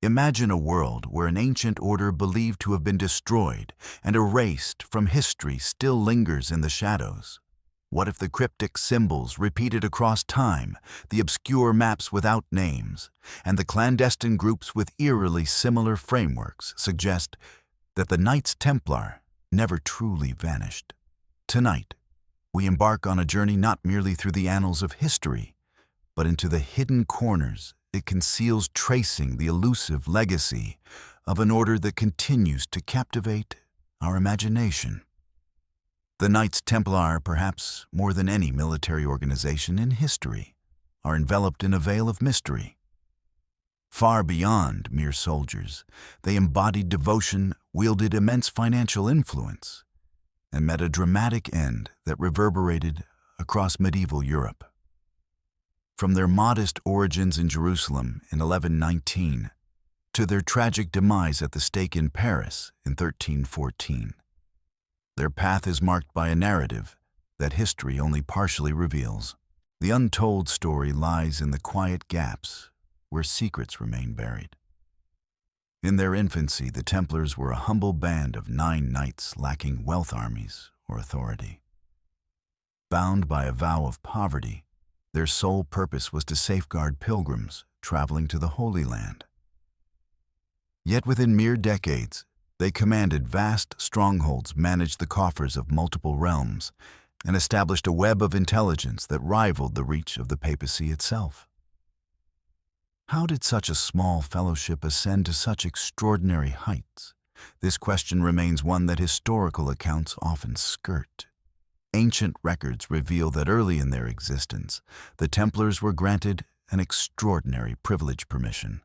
Imagine a world where an ancient order believed to have been destroyed and erased from history still lingers in the shadows. What if the cryptic symbols repeated across time, the obscure maps without names, and the clandestine groups with eerily similar frameworks suggest that the Knights Templar never truly vanished? Tonight, we embark on a journey not merely through the annals of history, but into the hidden corners it conceals, tracing the elusive legacy of an order that continues to captivate our imagination. The Knights Templar, perhaps more than any military organization in history, are enveloped in a veil of mystery. Far beyond mere soldiers, they embodied devotion, wielded immense financial influence, and met a dramatic end that reverberated across medieval Europe. From their modest origins in Jerusalem in 1119 to their tragic demise at the stake in Paris in 1314, their path is marked by a narrative that history only partially reveals. The untold story lies in the quiet gaps where secrets remain buried. In their infancy, the Templars were a humble band of 9 knights lacking wealth, armies, or authority. Bound by a vow of poverty, their sole purpose was to safeguard pilgrims traveling to the Holy Land. Yet within mere decades, they commanded vast strongholds, managed the coffers of multiple realms, and established a web of intelligence that rivaled the reach of the papacy itself. How did such a small fellowship ascend to such extraordinary heights? This question remains one that historical accounts often skirt. Ancient records reveal that early in their existence, the Templars were granted an extraordinary privilege permission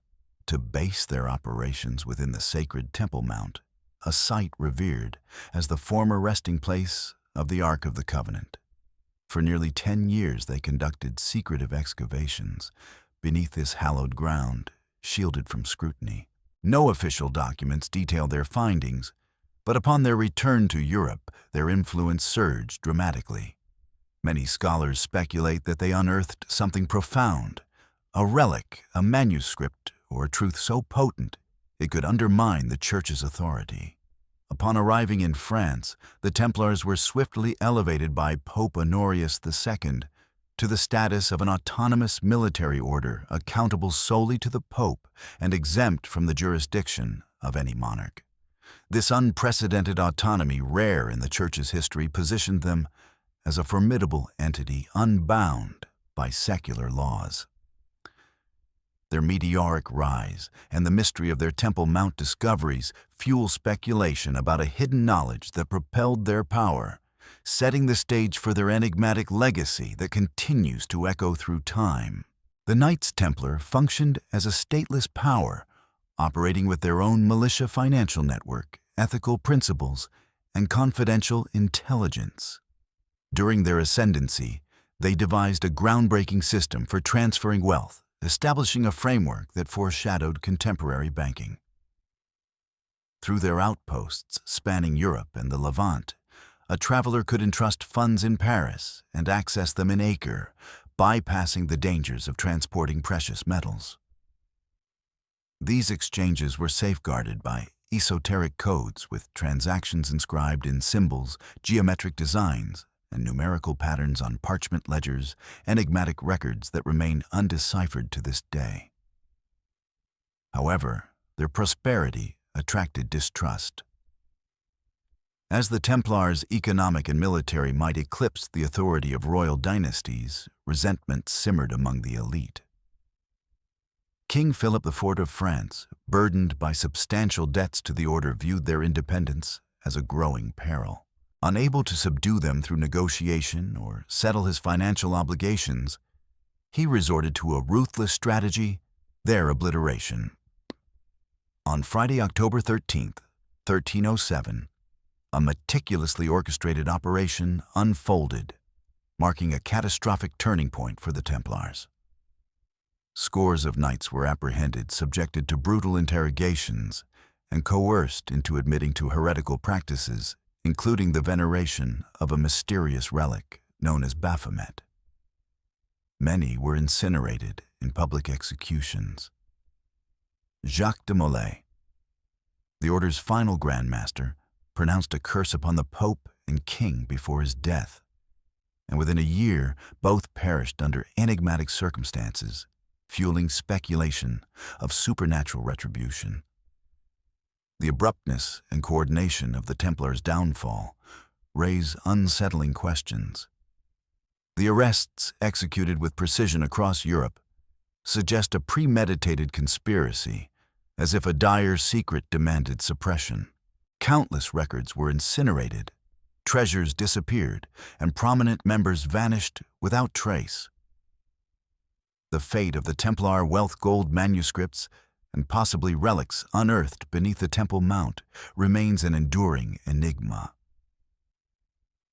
to base their operations within the sacred Temple Mount, a site revered as the former resting place of the Ark of the Covenant. For nearly 10 years they conducted secretive excavations beneath this hallowed ground, shielded from scrutiny. No official documents detail their findings, but upon their return to Europe, their influence surged dramatically. Many scholars speculate that they unearthed something profound, a relic, a manuscript, or a truth so potent it could undermine the Church's authority. Upon arriving in France, the Templars were swiftly elevated by Pope Honorius II to the status of an autonomous military order accountable solely to the Pope and exempt from the jurisdiction of any monarch. This unprecedented autonomy, rare in the Church's history, positioned them as a formidable entity unbound by secular laws. Their meteoric rise and the mystery of their Temple Mount discoveries fuel speculation about a hidden knowledge that propelled their power, setting the stage for their enigmatic legacy that continues to echo through time. The Knights Templar functioned as a stateless power, operating with their own militia financial network, ethical principles, and confidential intelligence. During their ascendancy, they devised a groundbreaking system for transferring wealth, establishing a framework that foreshadowed contemporary banking. Through their outposts spanning Europe and the Levant, a traveler could entrust funds in Paris and access them in Acre, bypassing the dangers of transporting precious metals. These exchanges were safeguarded by esoteric codes with transactions inscribed in symbols, geometric designs, and numerical patterns on parchment ledgers, enigmatic records that remain undeciphered to this day. However, their prosperity attracted distrust. As the Templars' economic and military might eclipsed the authority of royal dynasties, resentment simmered among the elite. King Philip IV of France, burdened by substantial debts to the order, viewed their independence as a growing peril. Unable to subdue them through negotiation or settle his financial obligations, he resorted to a ruthless strategy: their obliteration. On Friday, October 13th, 1307, a meticulously orchestrated operation unfolded, marking a catastrophic turning point for the Templars. Scores of knights were apprehended, subjected to brutal interrogations, and coerced into admitting to heretical practices, including the veneration of a mysterious relic known as Baphomet. Many were incinerated in public executions. Jacques de Molay, the order's final Grand Master, pronounced a curse upon the Pope and King before his death, and within a year both perished under enigmatic circumstances, fueling speculation of supernatural retribution. The abruptness and coordination of the Templars' downfall raise unsettling questions. The arrests executed with precision across Europe suggest a premeditated conspiracy, as if a dire secret demanded suppression. Countless records were incinerated, treasures disappeared, and prominent members vanished without trace. The fate of the Templar wealth gold manuscripts and possibly relics unearthed beneath the Temple Mount remains an enduring enigma.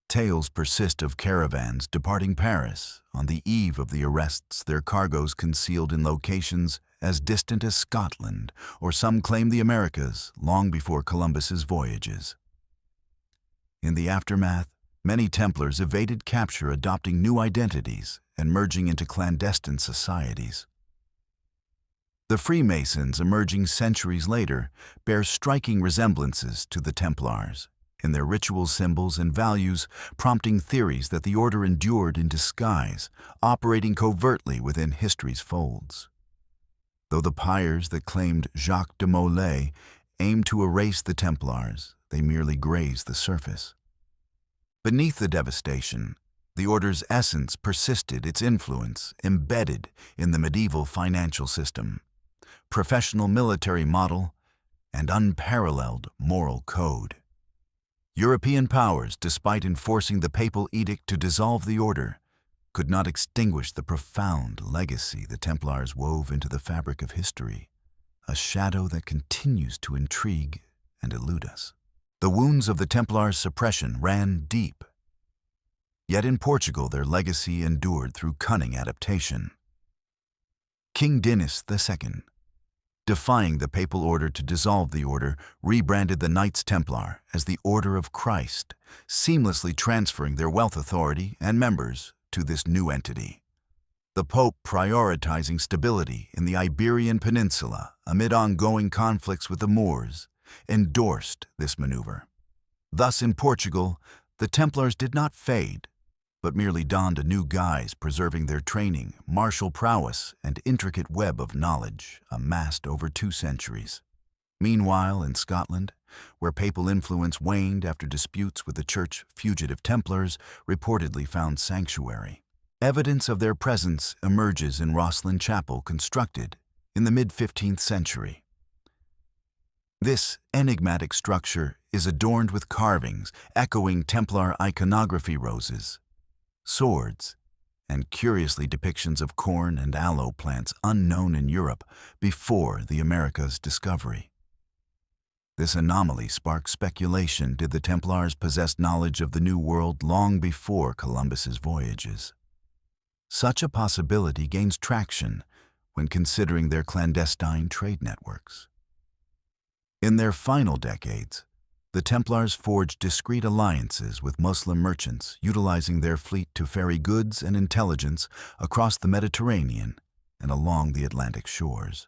Tales persist of caravans departing Paris on the eve of the arrests, their cargoes concealed in locations as distant as Scotland, or some claim the Americas long before Columbus's voyages. In the aftermath, many Templars evaded capture, adopting new identities and merging into clandestine societies. The Freemasons, emerging centuries later, bear striking resemblances to the Templars in their ritual symbols and values, prompting theories that the order endured in disguise, operating covertly within history's folds. Though the pyres that claimed Jacques de Molay aimed to erase the Templars, they merely grazed the surface. Beneath the devastation, the order's essence persisted, its influence embedded in the medieval financial system, professional military model, and unparalleled moral code. European powers, despite enforcing the papal edict to dissolve the order, could not extinguish the profound legacy the Templars wove into the fabric of history, a shadow that continues to intrigue and elude us. The wounds of the Templars' suppression ran deep. Yet in Portugal their legacy endured through cunning adaptation. King Dinis II, defying the papal order to dissolve the order, rebranded the Knights Templar as the Order of Christ, seamlessly transferring their wealth, authority, and members to this new entity. The Pope, prioritizing stability in the Iberian Peninsula amid ongoing conflicts with the Moors, endorsed this maneuver. Thus, in Portugal, the Templars did not fade, but merely donned a new guise, preserving their training, martial prowess, and intricate web of knowledge amassed over 2 centuries. Meanwhile, in Scotland, where papal influence waned after disputes with the Church, fugitive Templars reportedly found sanctuary. Evidence of their presence emerges in Rosslyn Chapel, constructed in the mid-15th century. This enigmatic structure is adorned with carvings echoing Templar iconography, roses, swords, and curiously depictions of corn and aloe plants unknown in Europe before the Americas' discovery. This anomaly sparked speculation: did the Templars possess knowledge of the New World long before Columbus's voyages? Such a possibility gains traction when considering their clandestine trade networks. In their final decades, the Templars forged discreet alliances with Muslim merchants, utilizing their fleet to ferry goods and intelligence across the Mediterranean and along the Atlantic shores.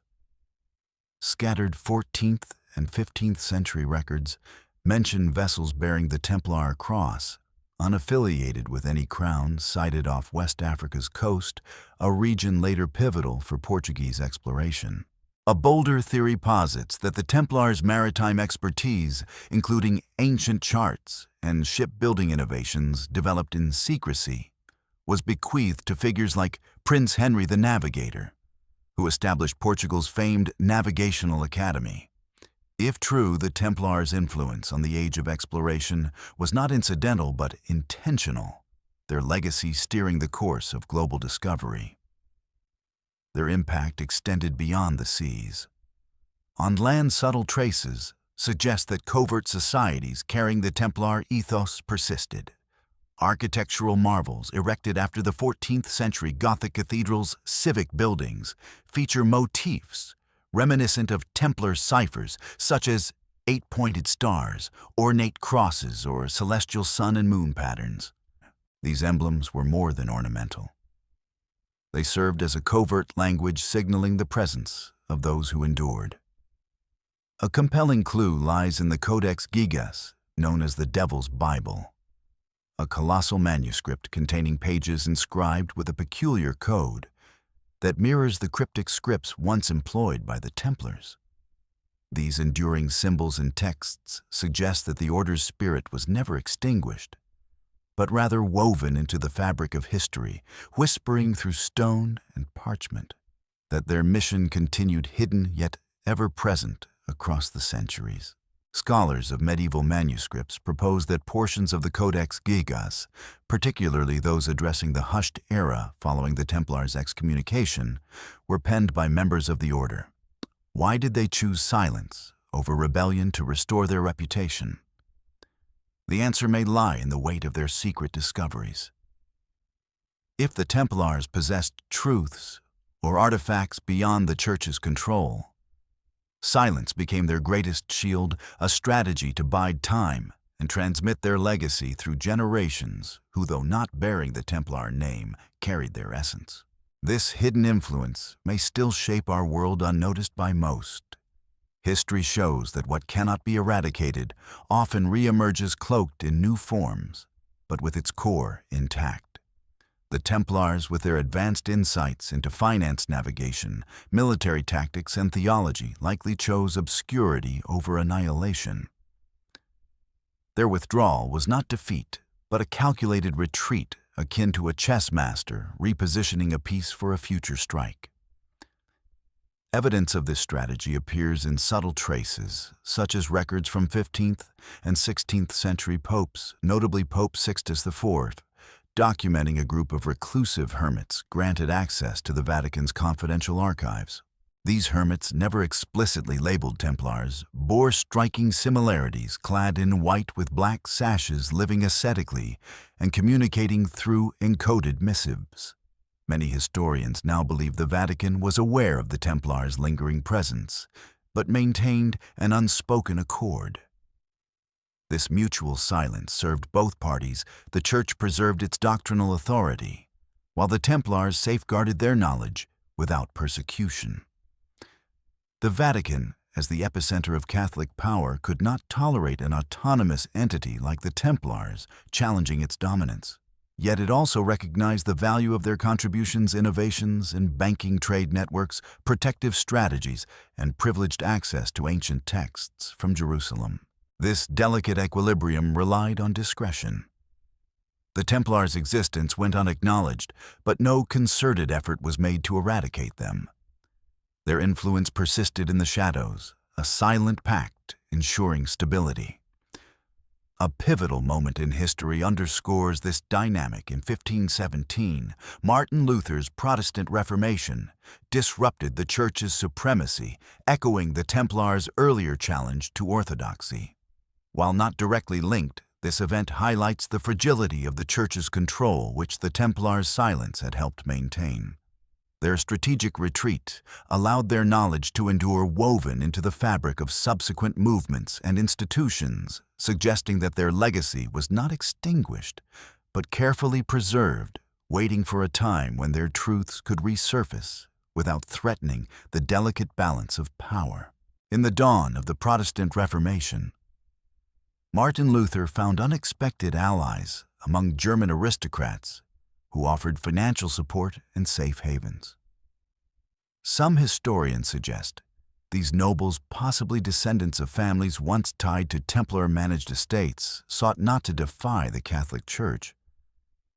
Scattered 14th and 15th century records mention vessels bearing the Templar cross, unaffiliated with any crown, sighted off West Africa's coast, a region later pivotal for Portuguese exploration. A bolder theory posits that the Templars' maritime expertise, including ancient charts and shipbuilding innovations developed in secrecy, was bequeathed to figures like Prince Henry the Navigator, who established Portugal's famed Navigational Academy. If true, the Templars' influence on the age of exploration was not incidental but intentional, their legacy steering the course of global discovery. Their impact extended beyond the seas. On land, subtle traces suggest that covert societies carrying the Templar ethos persisted. Architectural marvels erected after the 14th century Gothic cathedrals' civic buildings feature motifs reminiscent of Templar ciphers, such as 8-pointed stars, ornate crosses, or celestial sun and moon patterns. These emblems were more than ornamental. They served as a covert language signaling the presence of those who endured. A compelling clue lies in the Codex Gigas, known as the Devil's Bible, a colossal manuscript containing pages inscribed with a peculiar code that mirrors the cryptic scripts once employed by the Templars. These enduring symbols and texts suggest that the order's spirit was never extinguished, but rather woven into the fabric of history, whispering through stone and parchment, that their mission continued hidden yet ever-present across the centuries. Scholars of medieval manuscripts propose that portions of the Codex Gigas, particularly those addressing the hushed era following the Templars' excommunication, were penned by members of the order. Why did they choose silence over rebellion to restore their reputation? The answer may lie in the weight of their secret discoveries. If the Templars possessed truths or artifacts beyond the Church's control, silence became their greatest shield, a strategy to bide time and transmit their legacy through generations who, though not bearing the Templar name, carried their essence. This hidden influence may still shape our world unnoticed by most. History shows that what cannot be eradicated often re-emerges cloaked in new forms, but with its core intact. The Templars, with their advanced insights into finance navigation, military tactics, and theology, likely chose obscurity over annihilation. Their withdrawal was not defeat, but a calculated retreat akin to a chess master repositioning a piece for a future strike. Evidence of this strategy appears in subtle traces, such as records from 15th and 16th century popes, notably Pope Sixtus IV, documenting a group of reclusive hermits granted access to the Vatican's confidential archives. These hermits, never explicitly labeled Templars, bore striking similarities, clad in white with black sashes, living ascetically and communicating through encoded missives. Many historians now believe the Vatican was aware of the Templars' lingering presence, but maintained an unspoken accord. This mutual silence served both parties. The Church preserved its doctrinal authority, while the Templars safeguarded their knowledge without persecution. The Vatican, as the epicenter of Catholic power, could not tolerate an autonomous entity like the Templars challenging its dominance. Yet it also recognized the value of their contributions, innovations in banking, trade networks, protective strategies, and privileged access to ancient texts from Jerusalem. This delicate equilibrium relied on discretion. The Templars' existence went unacknowledged, but no concerted effort was made to eradicate them. Their influence persisted in the shadows, a silent pact ensuring stability. A pivotal moment in history underscores this dynamic. In 1517, Martin Luther's Protestant Reformation disrupted the Church's supremacy, echoing the Templars' earlier challenge to orthodoxy. While not directly linked, this event highlights the fragility of the Church's control, which the Templars' silence had helped maintain. Their strategic retreat allowed their knowledge to endure, woven into the fabric of subsequent movements and institutions, suggesting that their legacy was not extinguished, but carefully preserved, waiting for a time when their truths could resurface without threatening the delicate balance of power. In the dawn of the Protestant Reformation, Martin Luther found unexpected allies among German aristocrats who offered financial support and safe havens. Some historians suggest these nobles, possibly descendants of families once tied to Templar-managed estates, sought not to defy the Catholic Church,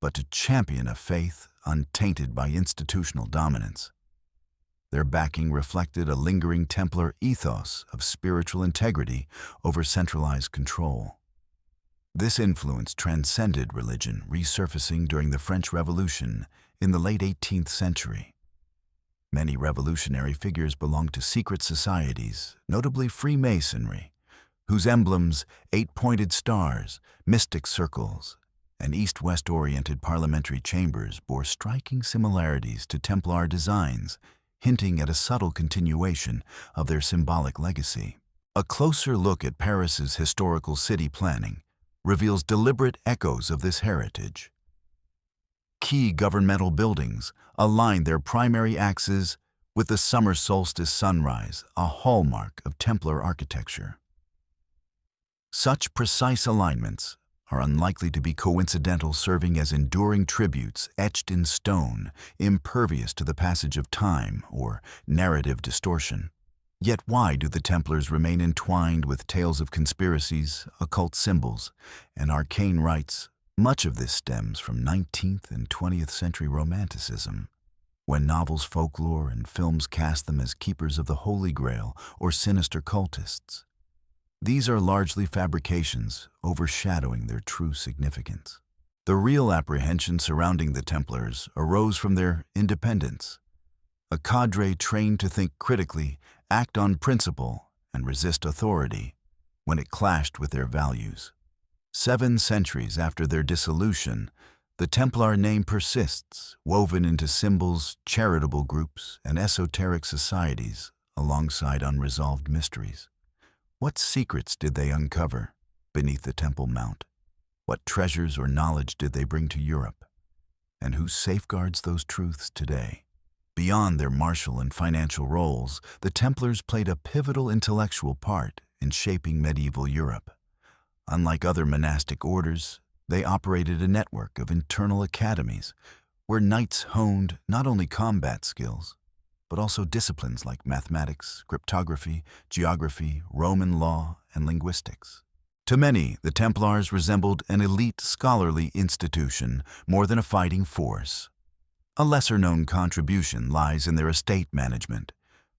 but to champion a faith untainted by institutional dominance. Their backing reflected a lingering Templar ethos of spiritual integrity over centralized control. This influence transcended religion, resurfacing during the French Revolution in the late 18th century. Many revolutionary figures belonged to secret societies, notably Freemasonry, whose emblems, 8-pointed stars, mystic circles, and east-west-oriented parliamentary chambers bore striking similarities to Templar designs, hinting at a subtle continuation of their symbolic legacy. A closer look at Paris's historical city planning reveals deliberate echoes of this heritage. Key governmental buildings align their primary axes with the summer solstice sunrise a hallmark of Templar architecture. Such precise alignments are unlikely to be coincidental, serving as enduring tributes etched in stone, impervious to the passage of time or narrative distortion. Yet why do the Templars remain entwined with tales of conspiracies, occult symbols, and arcane rites? Much of this stems from 19th and 20th century Romanticism, when novels, folklore, and films cast them as keepers of the Holy Grail or sinister cultists. These are largely fabrications, overshadowing their true significance. The real apprehension surrounding the Templars arose from their independence, a cadre trained to think critically, act on principle, and resist authority when it clashed with their values. 7 centuries after their dissolution, the Templar name persists, woven into symbols, charitable groups, and esoteric societies alongside unresolved mysteries. What secrets did they uncover beneath the Temple Mount? What treasures or knowledge did they bring to Europe? And who safeguards those truths today? Beyond their martial and financial roles, the Templars played a pivotal intellectual part in shaping medieval Europe. Unlike other monastic orders, they operated a network of internal academies where knights honed not only combat skills, but also disciplines like mathematics, cryptography, geography, Roman law, and linguistics. To many, the Templars resembled an elite scholarly institution more than a fighting force. A lesser-known contribution lies in their estate management,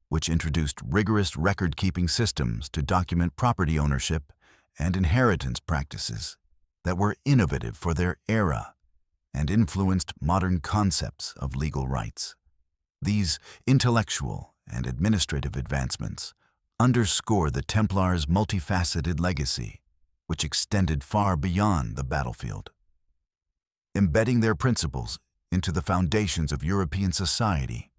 which introduced rigorous record-keeping systems to document property ownership and inheritance practices that were innovative for their era and influenced modern concepts of legal rights. These intellectual and administrative advancements underscore the Templars' multifaceted legacy, which extended far beyond the battlefield, embedding their principles into the foundations of European society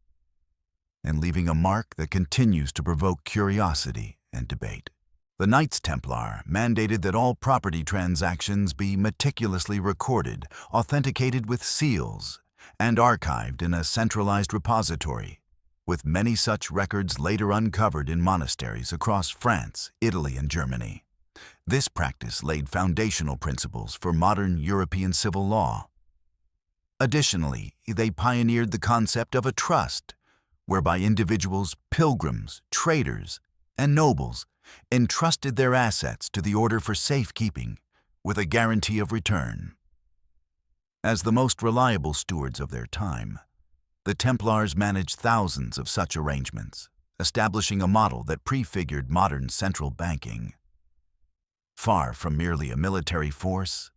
and leaving a mark that continues to provoke curiosity and debate. The Knights Templar mandated that all property transactions be meticulously recorded, authenticated with seals, and archived in a centralized repository, with many such records later uncovered in monasteries across France, Italy, and Germany. This practice laid foundational principles for modern European civil law. Additionally, they pioneered the concept of a trust, whereby individuals, pilgrims, traders, and nobles entrusted their assets to the order for safekeeping with a guarantee of return. As the most reliable stewards of their time, the Templars managed thousands of such arrangements, establishing a model that prefigured modern central banking. Far from merely a military force,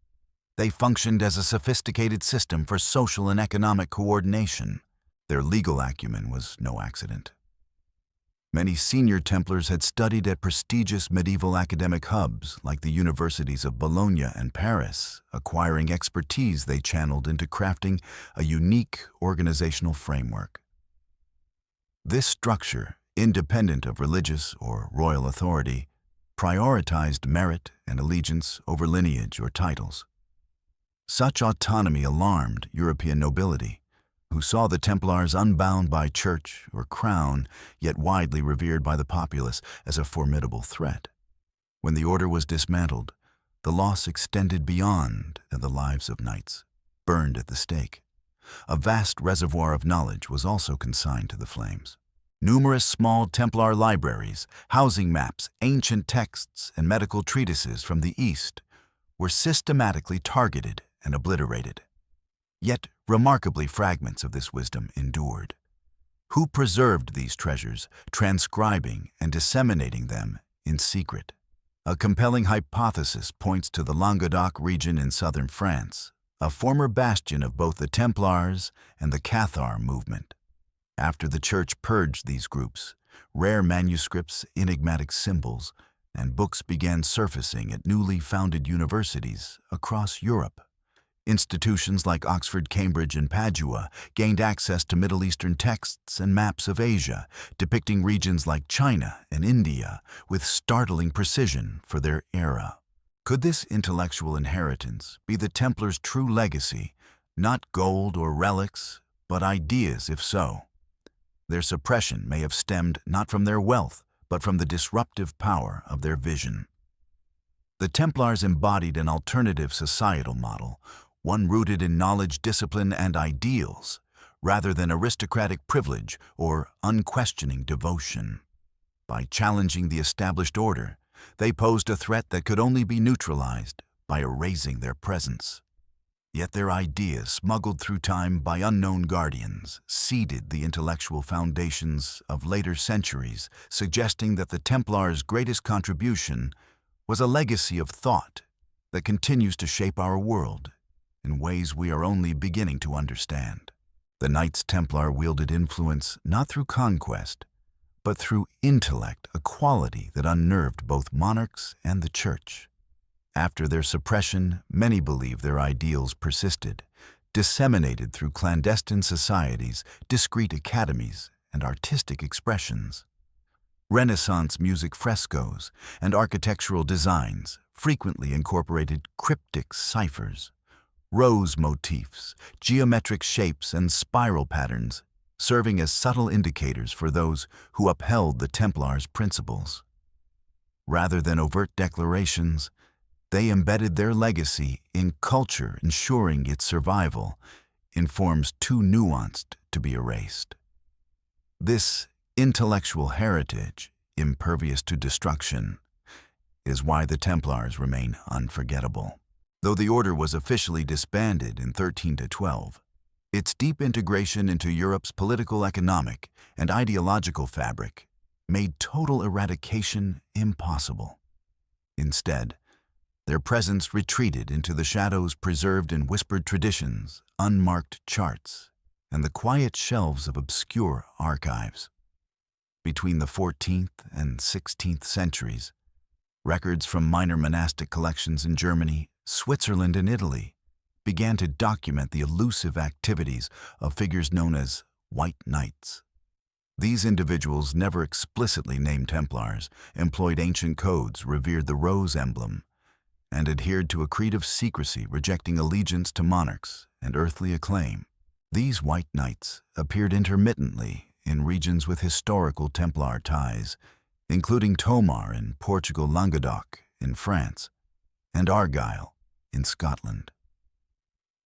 they functioned as a sophisticated system for social and economic coordination. Their legal acumen was no accident. Many senior Templars had studied at prestigious medieval academic hubs like the universities of Bologna and Paris, acquiring expertise they channeled into crafting a unique organizational framework. This structure, independent of religious or royal authority, prioritized merit and allegiance over lineage or titles. Such autonomy alarmed European nobility, who saw the Templars unbound by church or crown, yet widely revered by the populace as a formidable threat. When the order was dismantled, the loss extended beyond the lives of knights, burned at the stake. A vast reservoir of knowledge was also consigned to the flames. Numerous small Templar libraries, housing maps, ancient texts, and medical treatises from the East were systematically targeted and obliterated. Yet, remarkably, fragments of this wisdom endured. Who preserved these treasures, transcribing and disseminating them in secret? A compelling hypothesis points to the Languedoc region in southern France, a former bastion of both the Templars and the Cathar movement. After the Church purged these groups, rare manuscripts, enigmatic symbols, and books began surfacing at newly founded universities across Europe. Institutions like Oxford, Cambridge, and Padua gained access to Middle Eastern texts and maps of Asia, depicting regions like China and India with startling precision for their era. Could this intellectual inheritance be the Templars' true legacy, not gold or relics, but ideas if so? Their suppression may have stemmed not from their wealth, but from the disruptive power of their vision. The Templars embodied an alternative societal model, one rooted in knowledge, discipline, and ideals, rather than aristocratic privilege or unquestioning devotion. By challenging the established order, they posed a threat that could only be neutralized by erasing their presence. Yet their ideas, smuggled through time by unknown guardians, seeded the intellectual foundations of later centuries, suggesting that the Templars' greatest contribution was a legacy of thought that continues to shape our world in ways we are only beginning to understand. The Knights Templar wielded influence not through conquest, but through intellect, a quality that unnerved both monarchs and the Church. After their suppression, many believe their ideals persisted, disseminated through clandestine societies, discreet academies, and artistic expressions. Renaissance music frescoes and architectural designs frequently incorporated cryptic ciphers, rose motifs, geometric shapes, and spiral patterns, serving as subtle indicators for those who upheld the Templars' principles. Rather than overt declarations, they embedded their legacy in culture, ensuring its survival in forms too nuanced to be erased. This intellectual heritage, impervious to destruction, is why the Templars remain unforgettable. Though the order was officially disbanded in 1312, its deep integration into Europe's political, economic, and ideological fabric made total eradication impossible. Instead, their presence retreated into the shadows, preserved in whispered traditions, unmarked charts, and the quiet shelves of obscure archives. Between the 14th and 16th centuries, records from minor monastic collections in Germany, Switzerland, and Italy began to document the elusive activities of figures known as White Knights. These individuals, never explicitly named Templars, employed ancient codes, revered the rose emblem, and adhered to a creed of secrecy, rejecting allegiance to monarchs and earthly acclaim. These White Knights appeared intermittently in regions with historical Templar ties, including Tomar in Portugal, Languedoc in France, and Argyll in Scotland.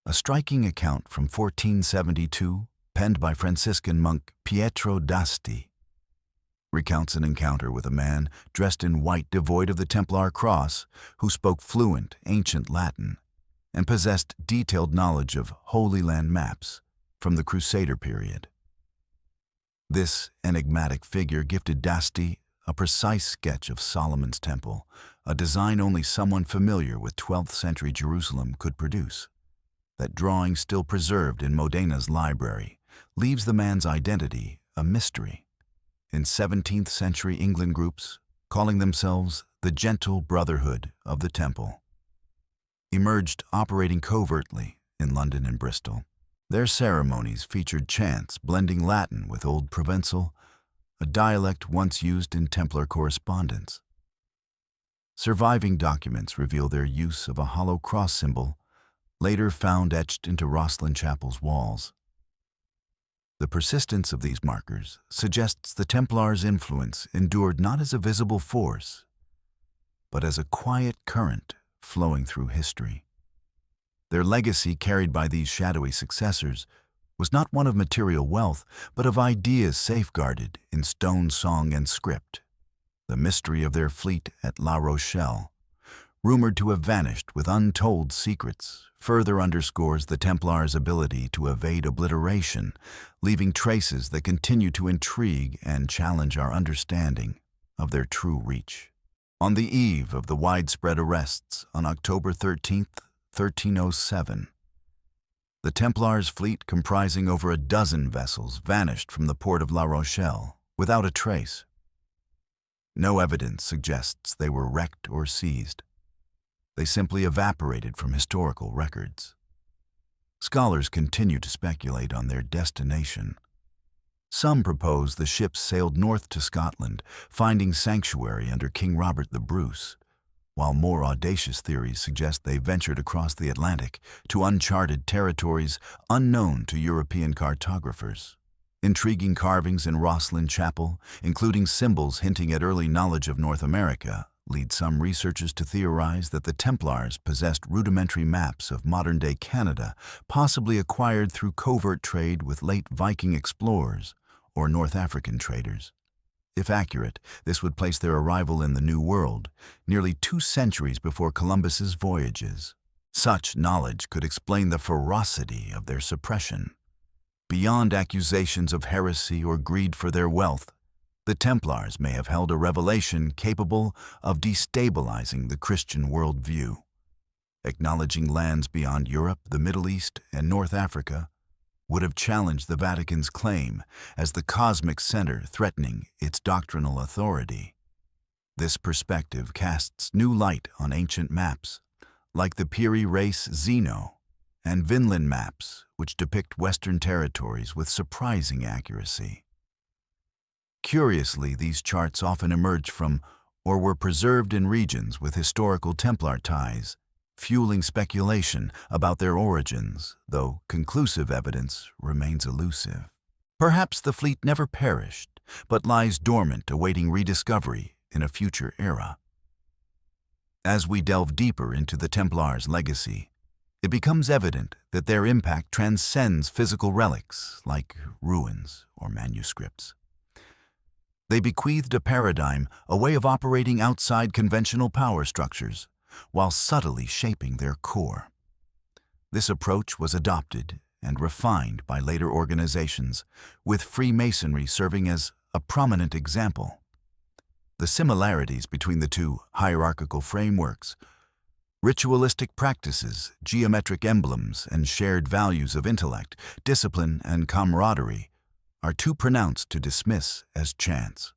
A striking account from 1472, penned by Franciscan monk Pietro d'Asti, recounts an encounter with a man dressed in white devoid of the Templar cross, who spoke fluent ancient Latin and possessed detailed knowledge of Holy Land maps from the Crusader period. This enigmatic figure gifted d'Asti a precise sketch of Solomon's Temple, a design only someone familiar with 12th century Jerusalem could produce. That drawing, still preserved in Modena's library, leaves the man's identity a mystery. In 17th century England, groups, calling themselves the Gentle Brotherhood of the Temple, emerged operating covertly in London and Bristol. Their ceremonies featured chants blending Latin with Old Provençal, a dialect once used in Templar correspondence. Surviving documents reveal their use of a hollow cross symbol, later found etched into Rosslyn Chapel's walls. The persistence of these markers suggests the Templars' influence endured not as a visible force, but as a quiet current flowing through history. Their legacy, carried by these shadowy successors, was not one of material wealth, but of ideas safeguarded in stone, song, and script. The mystery of their fleet at La Rochelle, rumored to have vanished with untold secrets, further underscores the Templars' ability to evade obliteration, leaving traces that continue to intrigue and challenge our understanding of their true reach. On the eve of the widespread arrests on October 13th, 1307, the Templars' fleet, comprising over a dozen vessels, vanished from the port of La Rochelle without a trace. No evidence suggests they were wrecked or seized. They simply evaporated from historical records. Scholars continue to speculate on their destination. Some propose the ships sailed north to Scotland, finding sanctuary under King Robert the Bruce, while more audacious theories suggest they ventured across the Atlantic to uncharted territories unknown to European cartographers. Intriguing carvings in Rosslyn Chapel, including symbols hinting at early knowledge of North America, lead some researchers to theorize that the Templars possessed rudimentary maps of modern-day Canada, possibly acquired through covert trade with late Viking explorers or North African traders. If accurate, this would place their arrival in the New World nearly 2 centuries before Columbus's voyages. Such knowledge could explain the ferocity of their suppression. Beyond accusations of heresy or greed for their wealth, the Templars may have held a revelation capable of destabilizing the Christian worldview. Acknowledging lands beyond Europe, the Middle East, and North Africa would have challenged the Vatican's claim as the cosmic center, threatening its doctrinal authority. This perspective casts new light on ancient maps, like the Piri Reis Zeno and Vinland maps, which depict Western territories with surprising accuracy. Curiously, these charts often emerge from or were preserved in regions with historical Templar ties, fueling speculation about their origins, though conclusive evidence remains elusive. Perhaps the fleet never perished, but lies dormant awaiting rediscovery in a future era. As we delve deeper into the Templars' legacy, it becomes evident that their impact transcends physical relics like ruins or manuscripts. They bequeathed a paradigm, a way of operating outside conventional power structures, while subtly shaping their core. This approach was adopted and refined by later organizations, with Freemasonry serving as a prominent example. The similarities between the two hierarchical frameworks, ritualistic practices, geometric emblems, and shared values of intellect, discipline, and camaraderie, are too pronounced to dismiss as chance.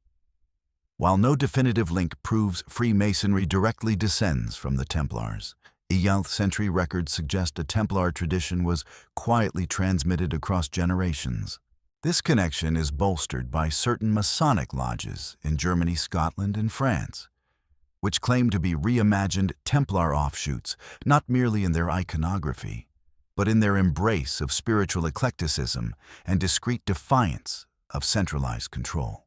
While no definitive link proves Freemasonry directly descends from the Templars, 11th century records suggest a Templar tradition was quietly transmitted across generations. This connection is bolstered by certain Masonic lodges in Germany, Scotland, and France, which claim to be reimagined Templar offshoots, not merely in their iconography, but in their embrace of spiritual eclecticism and discreet defiance of centralized control.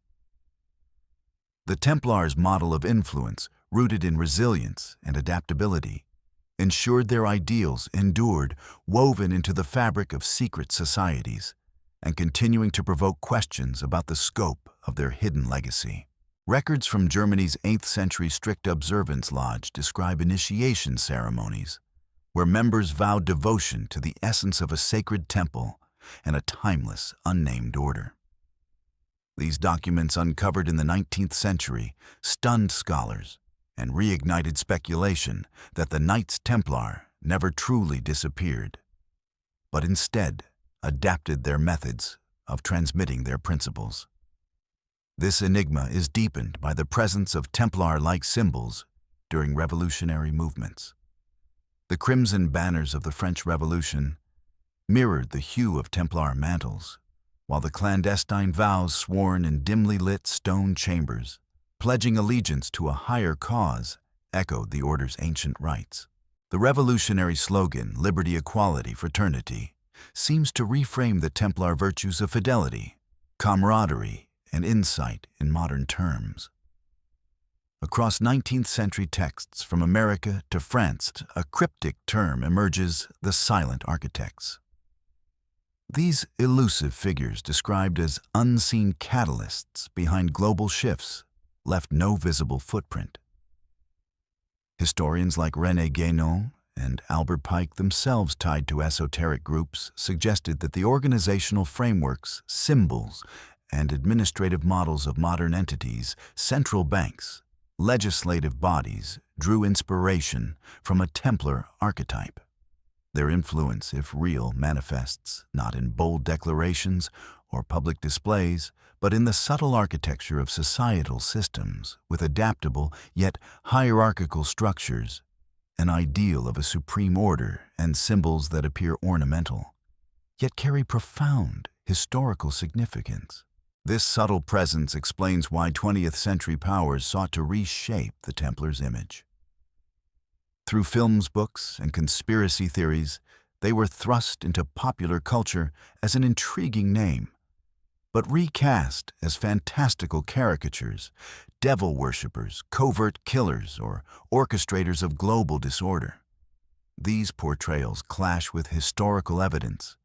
The Templars' model of influence, rooted in resilience and adaptability, ensured their ideals endured, woven into the fabric of secret societies, and continuing to provoke questions about the scope of their hidden legacy. Records from Germany's 8th century strict observance lodge describe initiation ceremonies, where members vowed devotion to the essence of a sacred temple and a timeless, unnamed order. These documents, uncovered in the 19th century, stunned scholars and reignited speculation that the Knights Templar never truly disappeared, but instead adapted their methods of transmitting their principles. This enigma is deepened by the presence of Templar-like symbols during revolutionary movements. The crimson banners of the French Revolution mirrored the hue of Templar mantles, while the clandestine vows sworn in dimly lit stone chambers, pledging allegiance to a higher cause, echoed the order's ancient rites. The revolutionary slogan, "Liberty, Equality, Fraternity," seems to reframe the Templar virtues of fidelity, camaraderie, and insight in modern terms. Across 19th century texts from America to France, a cryptic term emerges: the silent architects. These elusive figures, described as unseen catalysts behind global shifts, left no visible footprint. Historians like René Guénon and Albert Pike, themselves tied to esoteric groups, suggested that the organizational frameworks, symbols, and administrative models of modern entities, central banks, legislative bodies, drew inspiration from a Templar archetype. Their influence, if real, manifests not in bold declarations or public displays, but in the subtle architecture of societal systems with adaptable yet hierarchical structures, an ideal of a supreme order and symbols that appear ornamental, yet carry profound historical significance. This subtle presence explains why 20th century powers sought to reshape the Templars' image. Through films, books, and conspiracy theories, they were thrust into popular culture as an intriguing name. but recast as fantastical caricatures, devil worshippers, covert killers, or orchestrators of global disorder. These portrayals clash with historical evidence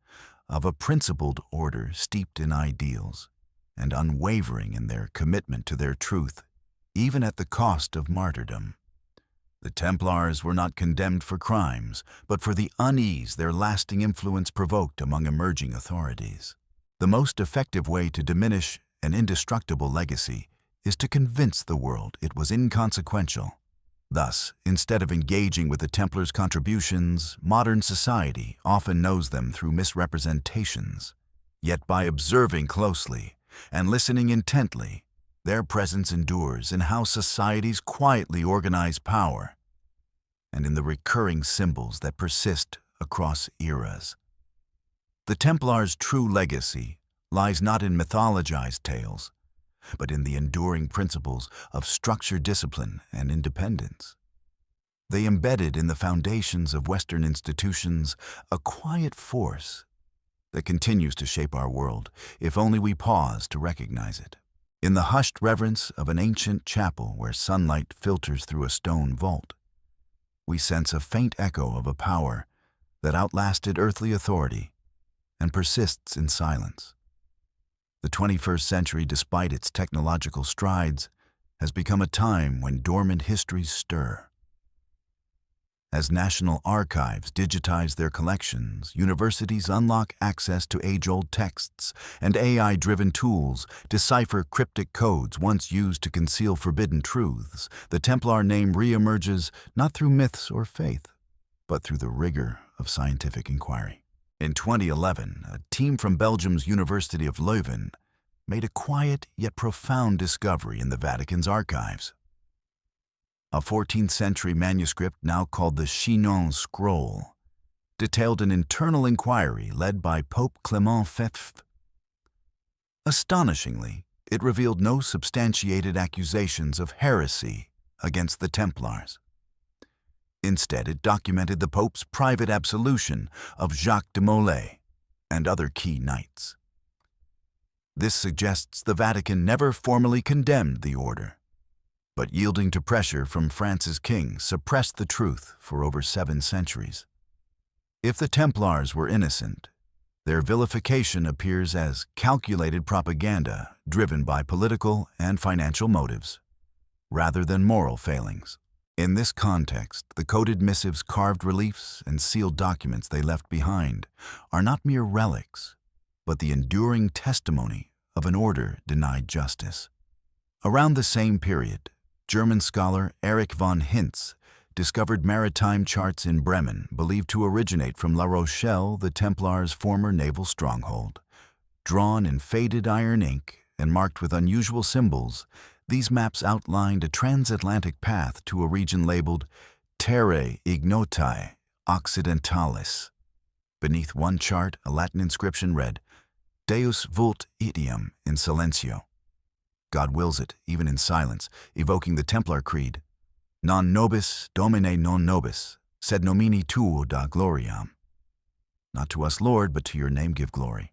of a principled order steeped in ideals and unwavering in their commitment to their truth, even at the cost of martyrdom. The Templars were not condemned for crimes, but for the unease their lasting influence provoked among emerging authorities. The most effective way to diminish an indestructible legacy is to convince the world it was inconsequential. Thus, instead of engaging with the Templars' contributions, modern society often knows them through misrepresentations. Yet by observing closely and listening intently, their presence endures in how societies quietly organize power and in the recurring symbols that persist across eras. The Templars' true legacy lies not in mythologized tales, but in the enduring principles of structured discipline and independence. They embedded in the foundations of Western institutions a quiet force that continues to shape our world, if only we pause to recognize it. In the hushed reverence of an ancient chapel where sunlight filters through a stone vault, we sense a faint echo of a power that outlasted earthly authority and persists in silence. The 21st century, despite its technological strides, has become a time when dormant histories stir. As national archives digitize their collections, universities unlock access to age-old texts, and AI-driven tools decipher cryptic codes once used to conceal forbidden truths, the Templar name re-emerges not through myths or faith, but through the rigor of scientific inquiry. In 2011, a team from Belgium's University of Leuven made a quiet yet profound discovery in the Vatican's archives. A 14th-century manuscript, now called the Chinon Scroll, detailed an internal inquiry led by Pope Clement V. Astonishingly, it revealed no substantiated accusations of heresy against the Templars. Instead, it documented the Pope's private absolution of Jacques de Molay and other key knights. This suggests the Vatican never formally condemned the order, but yielding to pressure from France's king, suppressed the truth for over 7 centuries. If the Templars were innocent, their vilification appears as calculated propaganda driven by political and financial motives, rather than moral failings. In this context, the coded missives, carved reliefs, and sealed documents they left behind are not mere relics, but the enduring testimony of an order denied justice. Around the same period, German scholar Erich von Hintz discovered maritime charts in Bremen believed to originate from La Rochelle, the Templars' former naval stronghold. Drawn in faded iron ink and marked with unusual symbols, these maps outlined a transatlantic path to a region labeled Terrae Ignotae Occidentalis. Beneath one chart, a Latin inscription read, Deus vult etiam in silencio. God wills it, even in silence, evoking the Templar creed, Non nobis domine non nobis, sed nomini tuo da gloriam. Not to us, Lord, but to your name give glory.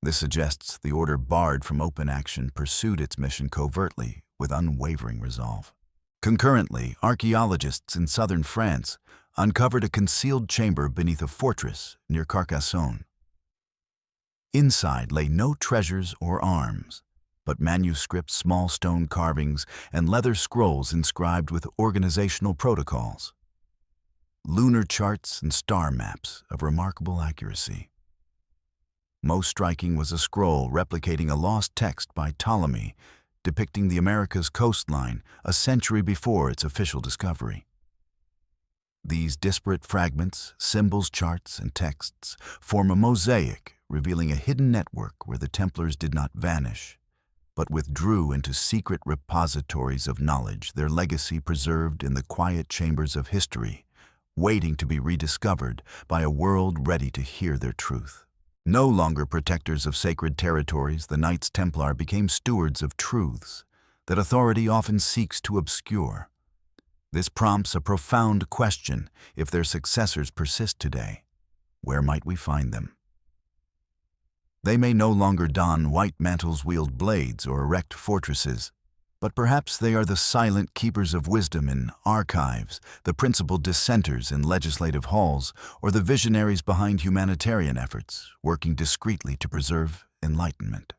This suggests the order, barred from open action, pursued its mission covertly with unwavering resolve. Concurrently, archaeologists in southern France uncovered a concealed chamber beneath a fortress near Carcassonne. Inside lay no treasures or arms, but manuscripts, small stone carvings, and leather scrolls inscribed with organizational protocols. Lunar charts and star maps of remarkable accuracy. Most striking was a scroll replicating a lost text by Ptolemy depicting the Americas coastline a century before its official discovery. These disparate fragments, symbols, charts, and texts form a mosaic revealing a hidden network where the Templars did not vanish, but withdrew into secret repositories of knowledge, their legacy preserved in the quiet chambers of history, waiting to be rediscovered by a world ready to hear their truth. No longer protectors of sacred territories, the Knights Templar became stewards of truths that authority often seeks to obscure. This prompts a profound question: if their successors persist today, where might we find them? They may no longer don white mantles, wield blades, or erect fortresses, but perhaps they are the silent keepers of wisdom in archives, the principal dissenters in legislative halls, or the visionaries behind humanitarian efforts, working discreetly to preserve enlightenment.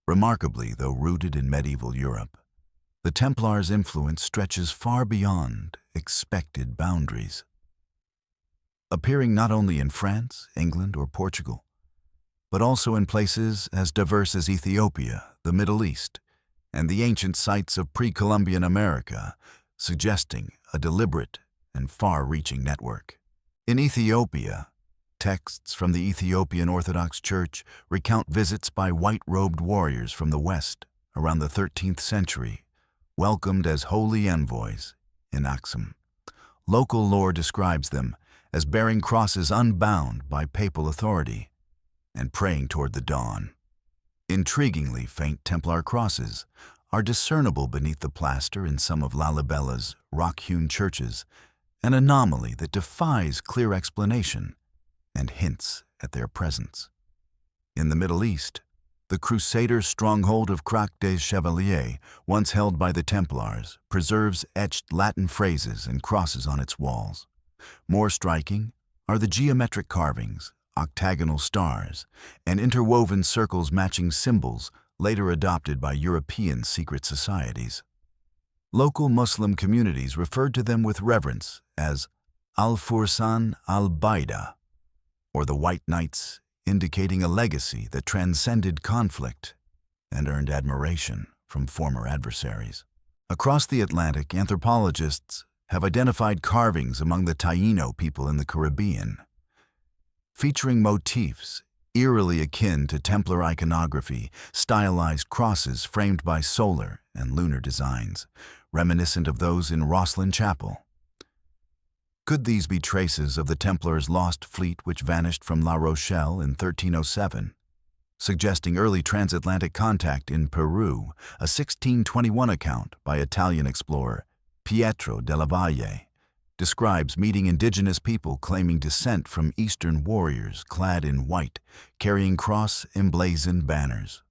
Remarkably, though rooted in medieval Europe, the Templars' influence stretches far beyond expected boundaries. Appearing not only in France, England, or Portugal, but also in places as diverse as Ethiopia, the Middle East, and the ancient sites of pre-Columbian America, suggesting a deliberate and far-reaching network. In Ethiopia, texts from the Ethiopian Orthodox Church recount visits by white-robed warriors from the West around the 13th century, welcomed as holy envoys in Aksum. Local lore describes them as bearing crosses unbound by papal authority and praying toward the dawn. Intriguingly faint Templar crosses are discernible beneath the plaster in some of Lalibella's rock-hewn churches, an anomaly that defies clear explanation and hints at their presence. In the Middle East, the Crusader stronghold of Crac des Chevaliers, once held by the Templars, preserves etched Latin phrases and crosses on its walls. More striking are the geometric carvings, octagonal stars, and interwoven circles matching symbols later adopted by European secret societies. Local Muslim communities referred to them with reverence as al-Fursan al-Baida, or the White Knights, indicating a legacy that transcended conflict and earned admiration from former adversaries. Across the Atlantic, anthropologists have identified carvings among the Taino people in the Caribbean, featuring motifs eerily akin to Templar iconography, stylized crosses framed by solar and lunar designs, reminiscent of those in Rosslyn Chapel. Could these be traces of the Templars' lost fleet which vanished from La Rochelle in 1307, suggesting early transatlantic contact in Peru, a 1621 account by Italian explorer Pietro della Valle describes meeting indigenous people claiming descent from Eastern warriors clad in white, carrying cross-emblazoned banners.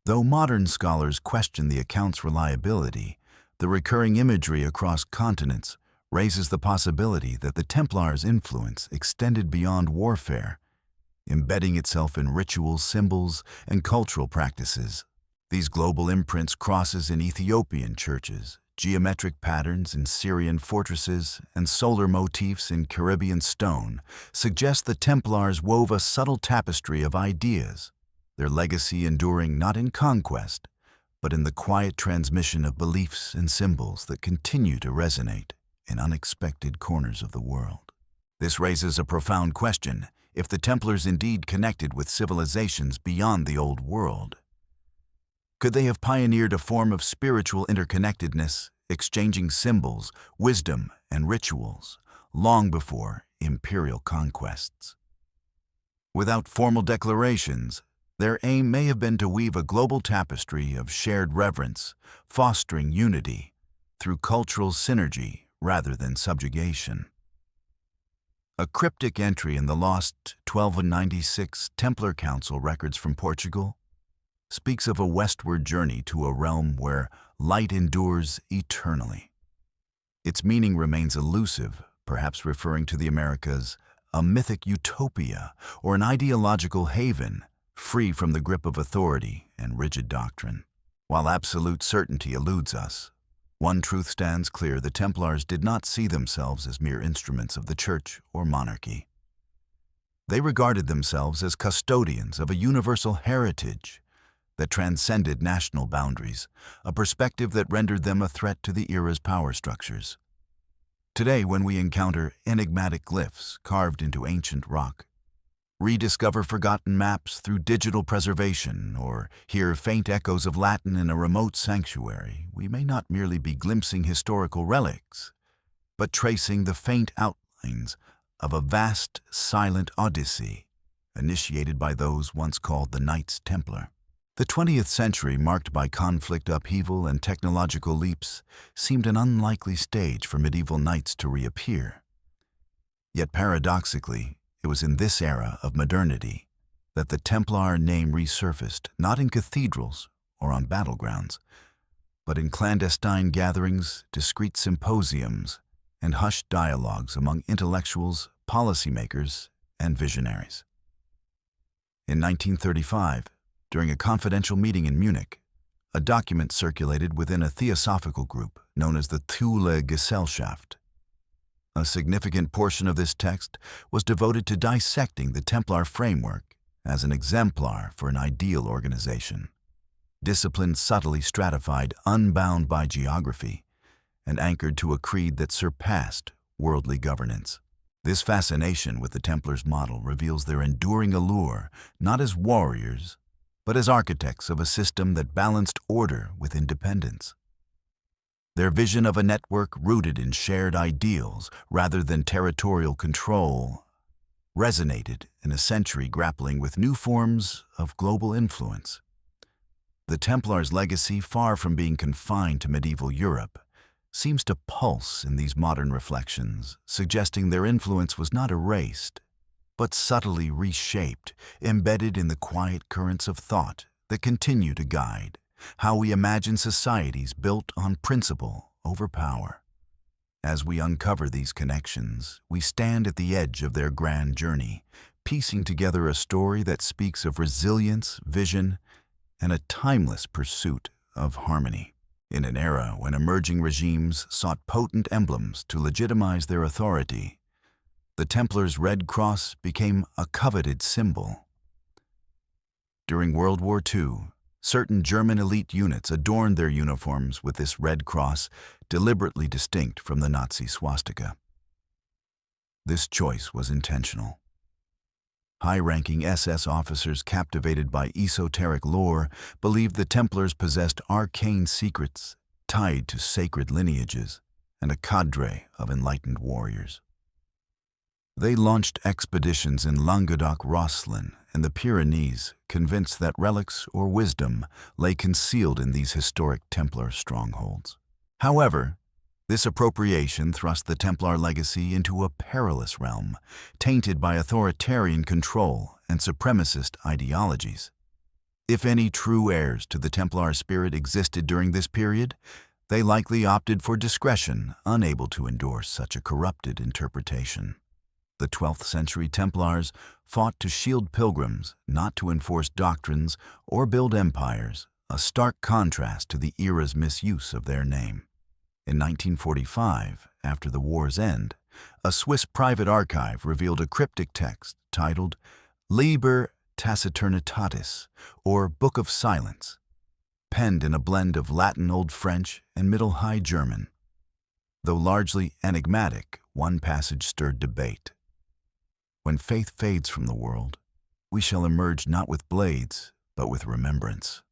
Though modern scholars question the account's reliability, the recurring imagery across continents raises the possibility that the Templars' influence extended beyond warfare, embedding itself in rituals, symbols, and cultural practices. These global imprints, crosses in Ethiopian churches, geometric patterns in Syrian fortresses, and solar motifs in Caribbean stone suggest the Templars wove a subtle tapestry of ideas, their legacy enduring not in conquest, but in the quiet transmission of beliefs and symbols that continue to resonate in unexpected corners of the world. This raises a profound question: if the Templars indeed connected with civilizations beyond the Old World, could they have pioneered a form of spiritual interconnectedness, exchanging symbols, wisdom, and rituals long before imperial conquests? Without formal declarations, their aim may have been to weave a global tapestry of shared reverence, fostering unity through cultural synergy rather than subjugation. A cryptic entry in the lost 1296 Templar Council records from Portugal speaks of a westward journey to a realm where light endures eternally. Its meaning remains elusive, perhaps referring to the Americas, a mythic utopia or an ideological haven free from the grip of authority and rigid doctrine. While absolute certainty eludes us, one truth stands clear: the Templars did not see themselves as mere instruments of the church or monarchy. They regarded themselves as custodians of a universal heritage that transcended national boundaries, a perspective that rendered them a threat to the era's power structures. Today, when we encounter enigmatic glyphs carved into ancient rock, rediscover forgotten maps through digital preservation, or hear faint echoes of Latin in a remote sanctuary, we may not merely be glimpsing historical relics, but tracing the faint outlines of a vast, silent odyssey initiated by those once called the Knights Templar. The 20th century, marked by conflict, upheaval, and technological leaps, seemed an unlikely stage for medieval knights to reappear. Yet paradoxically, it was in this era of modernity that the Templar name resurfaced not in cathedrals or on battlegrounds, but in clandestine gatherings, discreet symposiums, and hushed dialogues among intellectuals, policymakers, and visionaries. In 1935, during a confidential meeting in Munich, a document circulated within a theosophical group known as the Thule Gesellschaft. A significant portion of this text was devoted to dissecting the Templar framework as an exemplar for an ideal organization, discipline subtly stratified, unbound by geography, and anchored to a creed that surpassed worldly governance. This fascination with the Templars' model reveals their enduring allure not as warriors, but as architects of a system that balanced order with independence. Their vision of a network rooted in shared ideals rather than territorial control resonated in a century grappling with new forms of global influence. The Templars' legacy, far from being confined to medieval Europe, seems to pulse in these modern reflections, suggesting their influence was not erased, but subtly reshaped, embedded in the quiet currents of thought that continue to guide how we imagine societies built on principle over power. As we uncover these connections, we stand at the edge of their grand journey, piecing together a story that speaks of resilience, vision, and a timeless pursuit of harmony. In an era when emerging regimes sought potent emblems to legitimize their authority, the Templars' Red Cross became a coveted symbol. During World War II, certain German elite units adorned their uniforms with this Red Cross, deliberately distinct from the Nazi swastika. This choice was intentional. High-ranking SS officers captivated by esoteric lore believed the Templars possessed arcane secrets tied to sacred lineages and a cadre of enlightened warriors. They launched expeditions in Languedoc-Roussillon and the Pyrenees, convinced that relics or wisdom lay concealed in these historic Templar strongholds. However, this appropriation thrust the Templar legacy into a perilous realm, tainted by authoritarian control and supremacist ideologies. If any true heirs to the Templar spirit existed during this period, they likely opted for discretion, unable to endorse such a corrupted interpretation. The 12th century Templars fought to shield pilgrims, not to enforce doctrines or build empires, a stark contrast to the era's misuse of their name. In 1945, after the war's end, a Swiss private archive revealed a cryptic text titled Liber Taciturnitatis, or Book of Silence, penned in a blend of Latin Old French and Middle High German. Though largely enigmatic, one passage stirred debate. When faith fades from the world, we shall emerge not with blades, but with remembrance.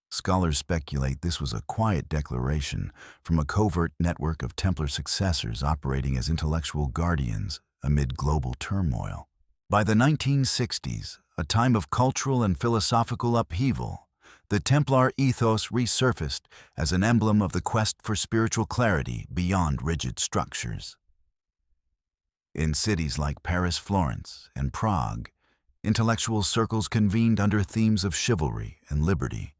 Scholars speculate this was a quiet declaration from a covert network of Templar successors operating as intellectual guardians amid global turmoil. By the 1960s, a time of cultural and philosophical upheaval, the Templar ethos resurfaced as an emblem of the quest for spiritual clarity beyond rigid structures. In cities like Paris, Florence, and Prague, intellectual circles convened under themes of chivalry and liberty,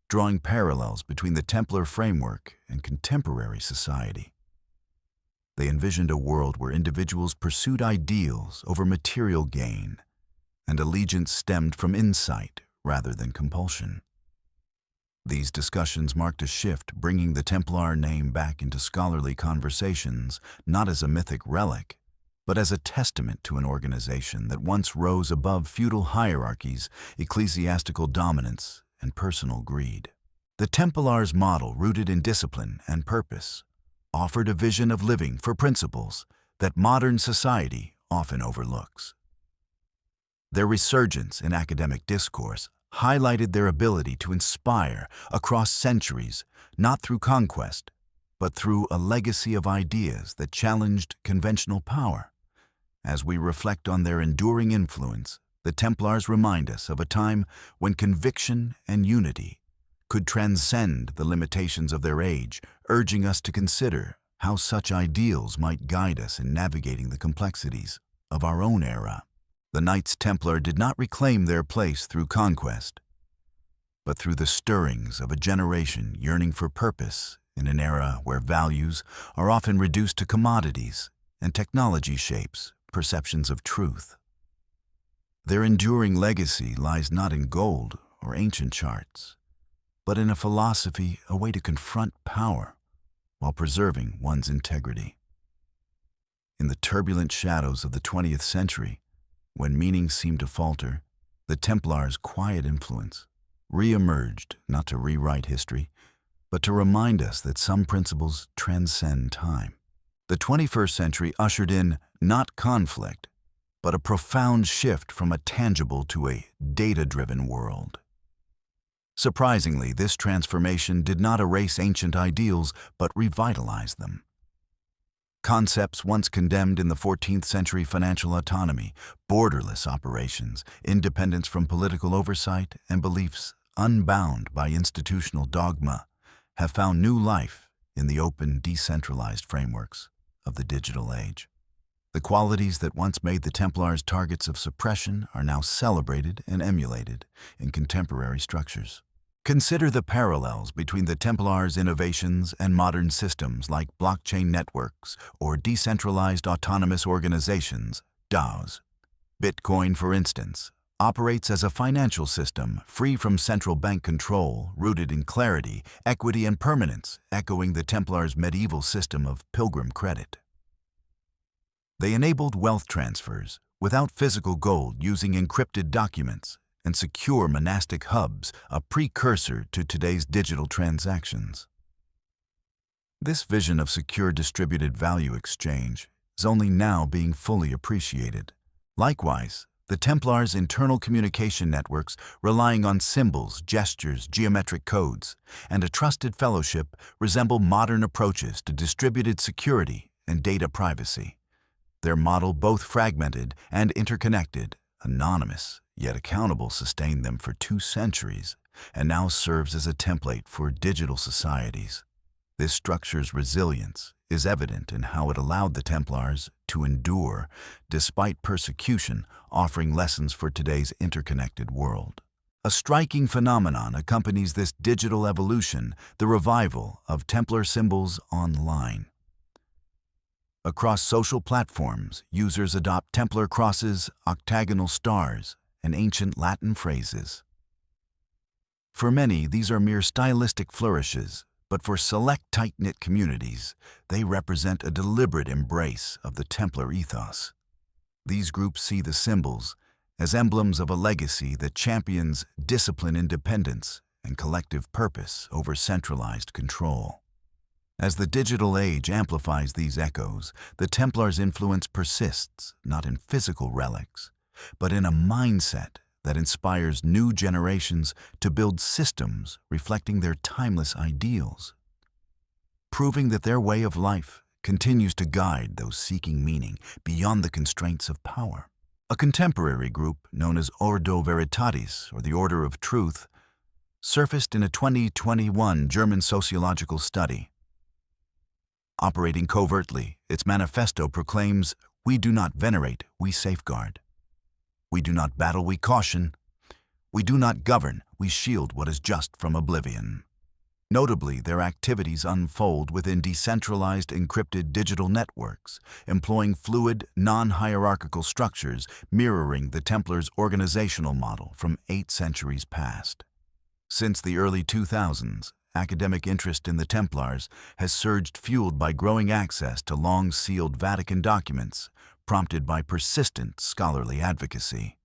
drawing parallels between the Templar framework and contemporary society. They envisioned a world where individuals pursued ideals over material gain, and allegiance stemmed from insight rather than compulsion. These discussions marked a shift, bringing the Templar name back into scholarly conversations, not as a mythic relic, but as a testament to an organization that once rose above feudal hierarchies, ecclesiastical dominance, and personal greed. The Templars' model, rooted in discipline and purpose, offered a vision of living for principles that modern society often overlooks. Their resurgence in academic discourse highlighted their ability to inspire across centuries, not through conquest, but through a legacy of ideas that challenged conventional power. As we reflect on their enduring influence, the Templars remind us of a time when conviction and unity could transcend the limitations of their age, urging us to consider how such ideals might guide us in navigating the complexities of our own era. The Knights Templar did not reclaim their place through conquest, but through the stirrings of a generation yearning for purpose in an era where values are often reduced to commodities and technology shapes perceptions of truth. Their enduring legacy lies not in gold or ancient charts, but in a philosophy, a way to confront power while preserving one's integrity. In the turbulent shadows of the 20th century, when meaning seemed to falter, the Templars' quiet influence re-emerged not to rewrite history, but to remind us that some principles transcend time. The 21st century ushered in not conflict, but a profound shift from a tangible to a data-driven world. Surprisingly, this transformation did not erase ancient ideals, but revitalize them. Concepts once condemned in the 14th century, financial autonomy, borderless operations, independence from political oversight, and beliefs unbound by institutional dogma, have found new life in the open, decentralized frameworks of the digital age. The qualities that once made the Templars targets of suppression are now celebrated and emulated in contemporary structures. Consider the parallels between the Templars' innovations and modern systems like blockchain networks or decentralized autonomous organizations, DAOs. Bitcoin, for instance, operates as a financial system free from central bank control, rooted in clarity, equity, and permanence, echoing the Templars' medieval system of pilgrim credit. They enabled wealth transfers without physical gold using encrypted documents and secure monastic hubs, a precursor to today's digital transactions. This vision of secure distributed value exchange is only now being fully appreciated. Likewise, the Templars' internal communication networks, relying on symbols, gestures, geometric codes, and a trusted fellowship, resemble modern approaches to distributed security and data privacy. Their model, both fragmented and interconnected, anonymous yet accountable, sustained them for 2 centuries and now serves as a template for digital societies. This structure's resilience is evident in how it allowed the Templars to endure despite persecution, offering lessons for today's interconnected world. A striking phenomenon accompanies this digital evolution, the revival of Templar symbols online. Across social platforms, users adopt Templar crosses, octagonal stars, and ancient Latin phrases. For many, these are mere stylistic flourishes, but for select tight-knit communities, they represent a deliberate embrace of the Templar ethos. These groups see the symbols as emblems of a legacy that champions discipline, independence, and collective purpose over centralized control. As the digital age amplifies these echoes, the Templars' influence persists not in physical relics, but in a mindset that inspires new generations to build systems reflecting their timeless ideals, proving that their way of life continues to guide those seeking meaning beyond the constraints of power. A contemporary group known as Ordo Veritatis, or the Order of Truth, surfaced in a 2021 German sociological study. Operating covertly, its manifesto proclaims, "We do not venerate, we safeguard. We do not battle, we caution. We do not govern, we shield what is just from oblivion." Notably, their activities unfold within decentralized, encrypted digital networks, employing fluid, non-hierarchical structures mirroring the Templars' organizational model from 8 centuries past. Since the early 2000s, academic interest in the Templars has surged, fueled by growing access to long-sealed Vatican documents, prompted by persistent scholarly advocacy.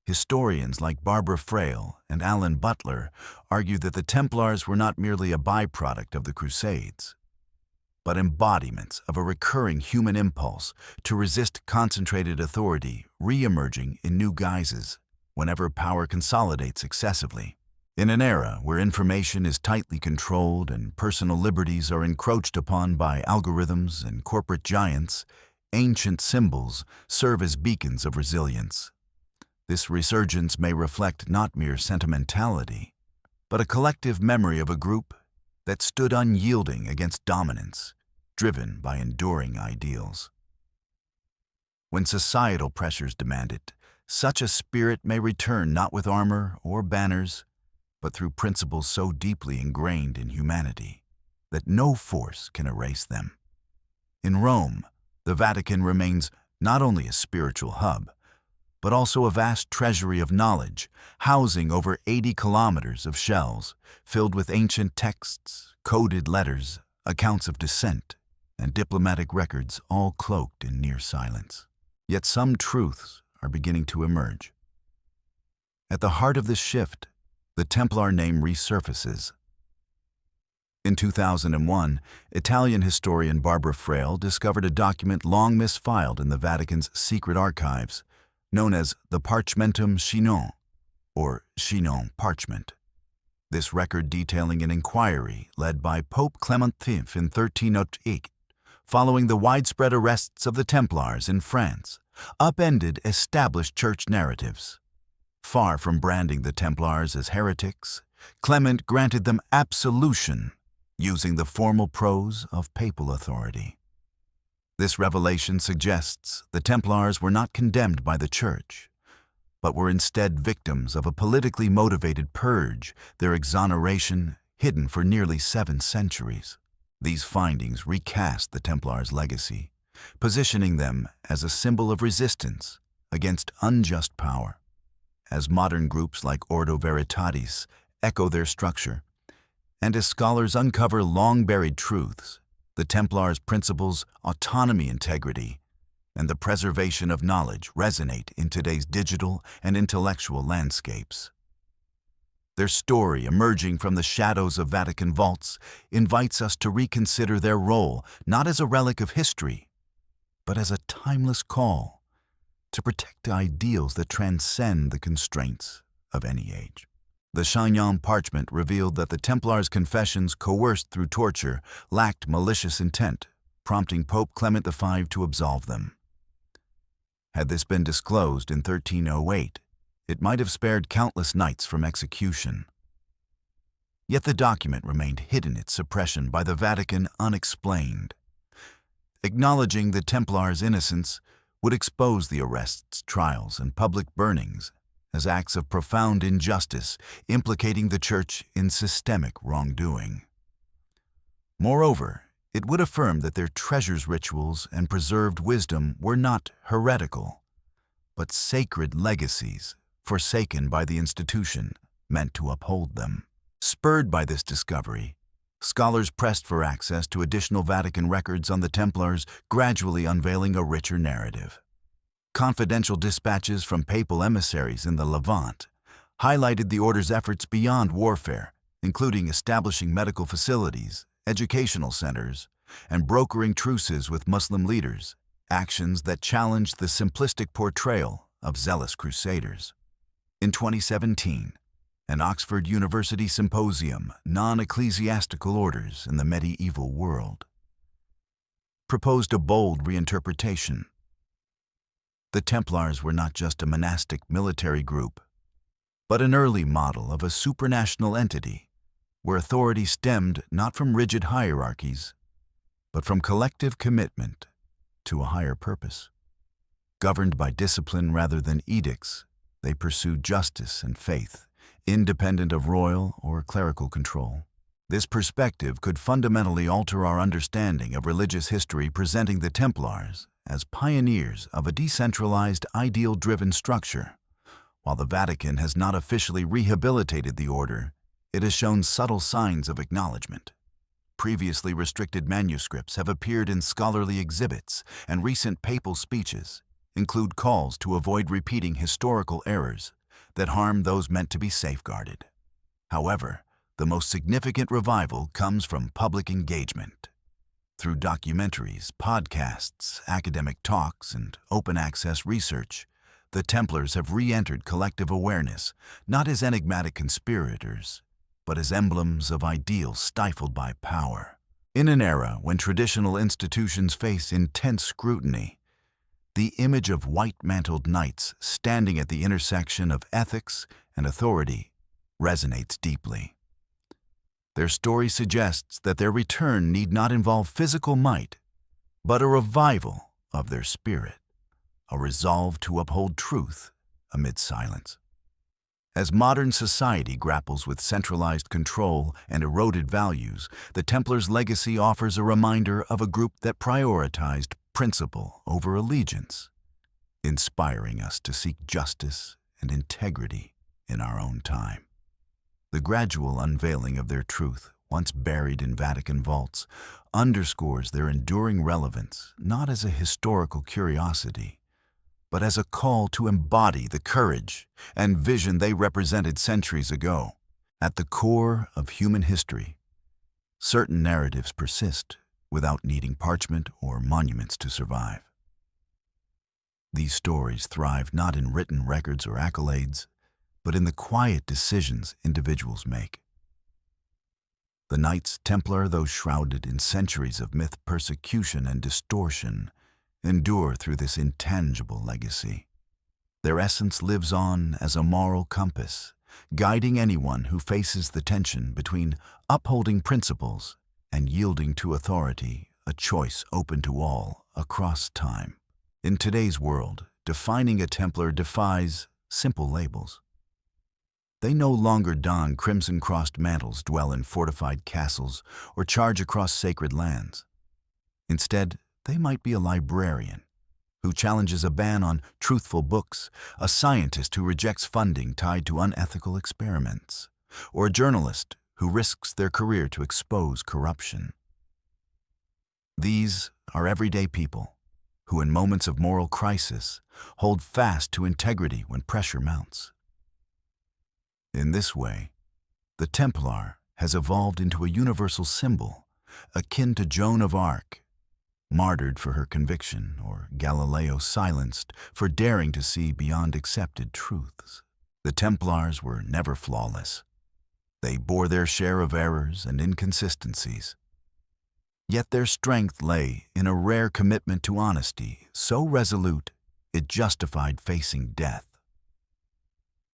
Historians like Barbara Frail and Alan Butler argue that the Templars were not merely a byproduct of the Crusades, but embodiments of a recurring human impulse to resist concentrated authority, re-emerging in new guises whenever power consolidates excessively. In an era where information is tightly controlled and personal liberties are encroached upon by algorithms and corporate giants, ancient symbols serve as beacons of resilience. This resurgence may reflect not mere sentimentality, but a collective memory of a group that stood unyielding against dominance, driven by enduring ideals. When societal pressures demand it, Such a spirit may return not with armor or banners, but through principles so deeply ingrained in humanity that no force can erase them. In Rome, the Vatican remains not only a spiritual hub, but also a vast treasury of knowledge, housing over 80 kilometers of shelves filled with ancient texts, coded letters, accounts of descent, and diplomatic records, all cloaked in near silence. Yet some truths are beginning to emerge. At the heart of this shift, the Templar name resurfaces. In 2001, Italian historian Barbara Frail discovered a document long misfiled in the Vatican's secret archives, known as the Parchmentum Chinon, or Chinon parchment. This record detailing an inquiry led by Pope Clement V in 1308, following the widespread arrests of the Templars in France, upended established church narratives. Far from branding the Templars as heretics, Clement granted them absolution, using the formal prose of papal authority. This revelation suggests the Templars were not condemned by the Church, but were instead victims of a politically motivated purge, their exoneration hidden for nearly 7 centuries. These findings recast the Templars' legacy, positioning them as a symbol of resistance against unjust power. As modern groups like Ordo Veritatis echo their structure, and as scholars uncover long-buried truths, the Templars' principles, autonomy, integrity, and the preservation of knowledge resonate in today's digital and intellectual landscapes. Their story, emerging from the shadows of Vatican vaults, invites us to reconsider their role not as a relic of history, but as a timeless call to protect ideals that transcend the constraints of any age. The Chinon parchment revealed that the Templars' confessions, coerced through torture, lacked malicious intent, prompting Pope Clement V to absolve them. Had this been disclosed in 1308, it might have spared countless knights from execution. Yet the document remained hidden, its suppression by the Vatican unexplained. Acknowledging the Templars' innocence would expose the arrests, trials, and public burnings as acts of profound injustice, implicating the Church in systemic wrongdoing. Moreover, it would affirm that their treasures, rituals, and preserved wisdom were not heretical, but sacred legacies forsaken by the institution meant to uphold them. Spurred by this discovery, scholars pressed for access to additional Vatican records on the Templars, gradually unveiling a richer narrative. Confidential dispatches from papal emissaries in the Levant highlighted the order's efforts beyond warfare, including establishing medical facilities, educational centers, and brokering truces with Muslim leaders, actions that challenged the simplistic portrayal of zealous crusaders. In 2017, an Oxford University symposium, Non-Ecclesiastical Orders in the Medieval World, proposed a bold reinterpretation. The Templars were not just a monastic military group, but an early model of a supranational entity, where authority stemmed not from rigid hierarchies, but from collective commitment to a higher purpose. Governed by discipline rather than edicts, they pursued justice and faith, independent of royal or clerical control. This perspective could fundamentally alter our understanding of religious history, presenting the Templars as pioneers of a decentralized, ideal-driven structure. While the Vatican has not officially rehabilitated the order, it has shown subtle signs of acknowledgement. Previously restricted manuscripts have appeared in scholarly exhibits, and recent papal speeches include calls to avoid repeating historical errors that harm those meant to be safeguarded. However, the most significant revival comes from public engagement. Through documentaries, podcasts, academic talks, and open-access research, the Templars have re-entered collective awareness, not as enigmatic conspirators, but as emblems of ideals stifled by power. In an era when traditional institutions face intense scrutiny, the image of white-mantled knights standing at the intersection of ethics and authority resonates deeply. Their story suggests that their return need not involve physical might, but a revival of their spirit, a resolve to uphold truth amid silence. As modern society grapples with centralized control and eroded values, the Templars' legacy offers a reminder of a group that prioritized principle over allegiance, inspiring us to seek justice and integrity in our own time. The gradual unveiling of their truth, once buried in Vatican vaults, underscores their enduring relevance not as a historical curiosity, but as a call to embody the courage and vision they represented centuries ago. At the core of human history, certain narratives persist without needing parchment or monuments to survive. These stories thrive not in written records or accolades, but in the quiet decisions individuals make. The Knights Templar, though shrouded in centuries of myth, persecution, and distortion, endure through this intangible legacy. Their essence lives on as a moral compass, guiding anyone who faces the tension between upholding principles and yielding to authority, a choice open to all across time. In today's world, defining a Templar defies simple labels. They no longer don crimson-crossed mantles, dwell in fortified castles, or charge across sacred lands. Instead, they might be a librarian who challenges a ban on truthful books, a scientist who rejects funding tied to unethical experiments, or a journalist who risks their career to expose corruption. These are everyday people who, in moments of moral crisis, hold fast to integrity when pressure mounts. In this way, the Templar has evolved into a universal symbol, akin to Joan of Arc, martyred for her conviction, or Galileo silenced for daring to see beyond accepted truths. The Templars were never flawless. They bore their share of errors and inconsistencies. Yet their strength lay in a rare commitment to honesty, so resolute it justified facing death.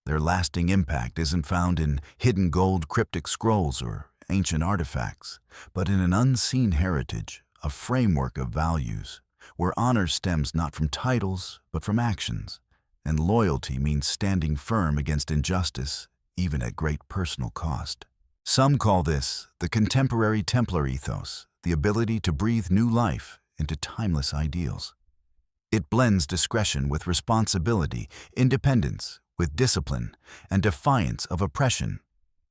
Their lasting impact isn't found in hidden gold cryptic scrolls or ancient artifacts, but in an unseen heritage, a framework of values, where honor stems not from titles, but from actions, and loyalty means standing firm against injustice, even at great personal cost. Some call this the contemporary Templar ethos, the ability to breathe new life into timeless ideals. It blends discretion with responsibility, independence with discipline, and defiance of oppression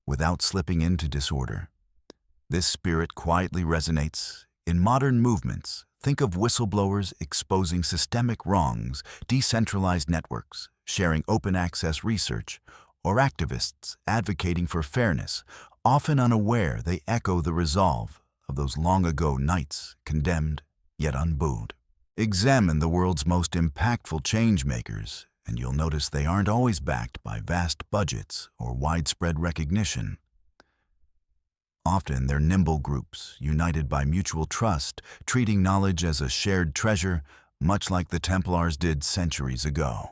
without slipping into disorder. This spirit quietly resonates in modern movements. Think of whistleblowers exposing systemic wrongs, decentralized networks sharing open access research, or activists advocating for fairness, often unaware they echo the resolve of those long-ago knights condemned yet unbooed. Examine the world's most impactful change-makers, and you'll notice they aren't always backed by vast budgets or widespread recognition. Often they're nimble groups, united by mutual trust, treating knowledge as a shared treasure, much like the Templars did centuries ago.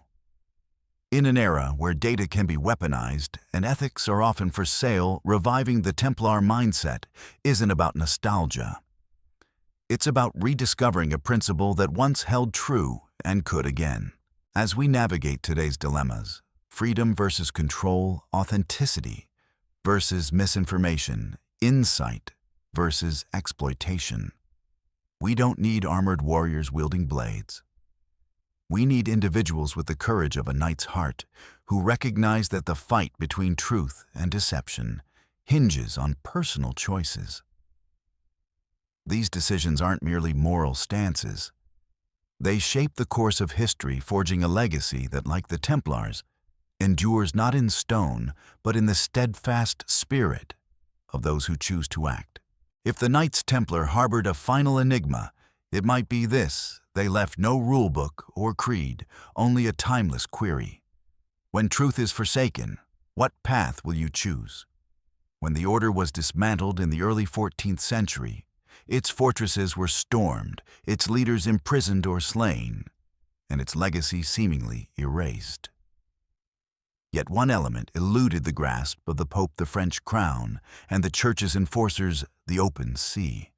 In an era where data can be weaponized and ethics are often for sale, reviving the Templar mindset isn't about nostalgia. It's about rediscovering a principle that once held true and could again. As we navigate today's dilemmas, freedom versus control, authenticity versus misinformation, insight versus exploitation, we don't need armored warriors wielding blades. We need individuals with the courage of a knight's heart who recognize that the fight between truth and deception hinges on personal choices. These decisions aren't merely moral stances. They shape the course of history, forging a legacy that, like the Templars, endures not in stone, but in the steadfast spirit of those who choose to act. If the Knights Templar harbored a final enigma, it might be this: they left no rulebook or creed, only a timeless query. When truth is forsaken, what path will you choose? When the order was dismantled in the early 14th century, its fortresses were stormed, its leaders imprisoned or slain, and its legacy seemingly erased. Yet one element eluded the grasp of the Pope, the French crown, and the Church's enforcers, the open sea.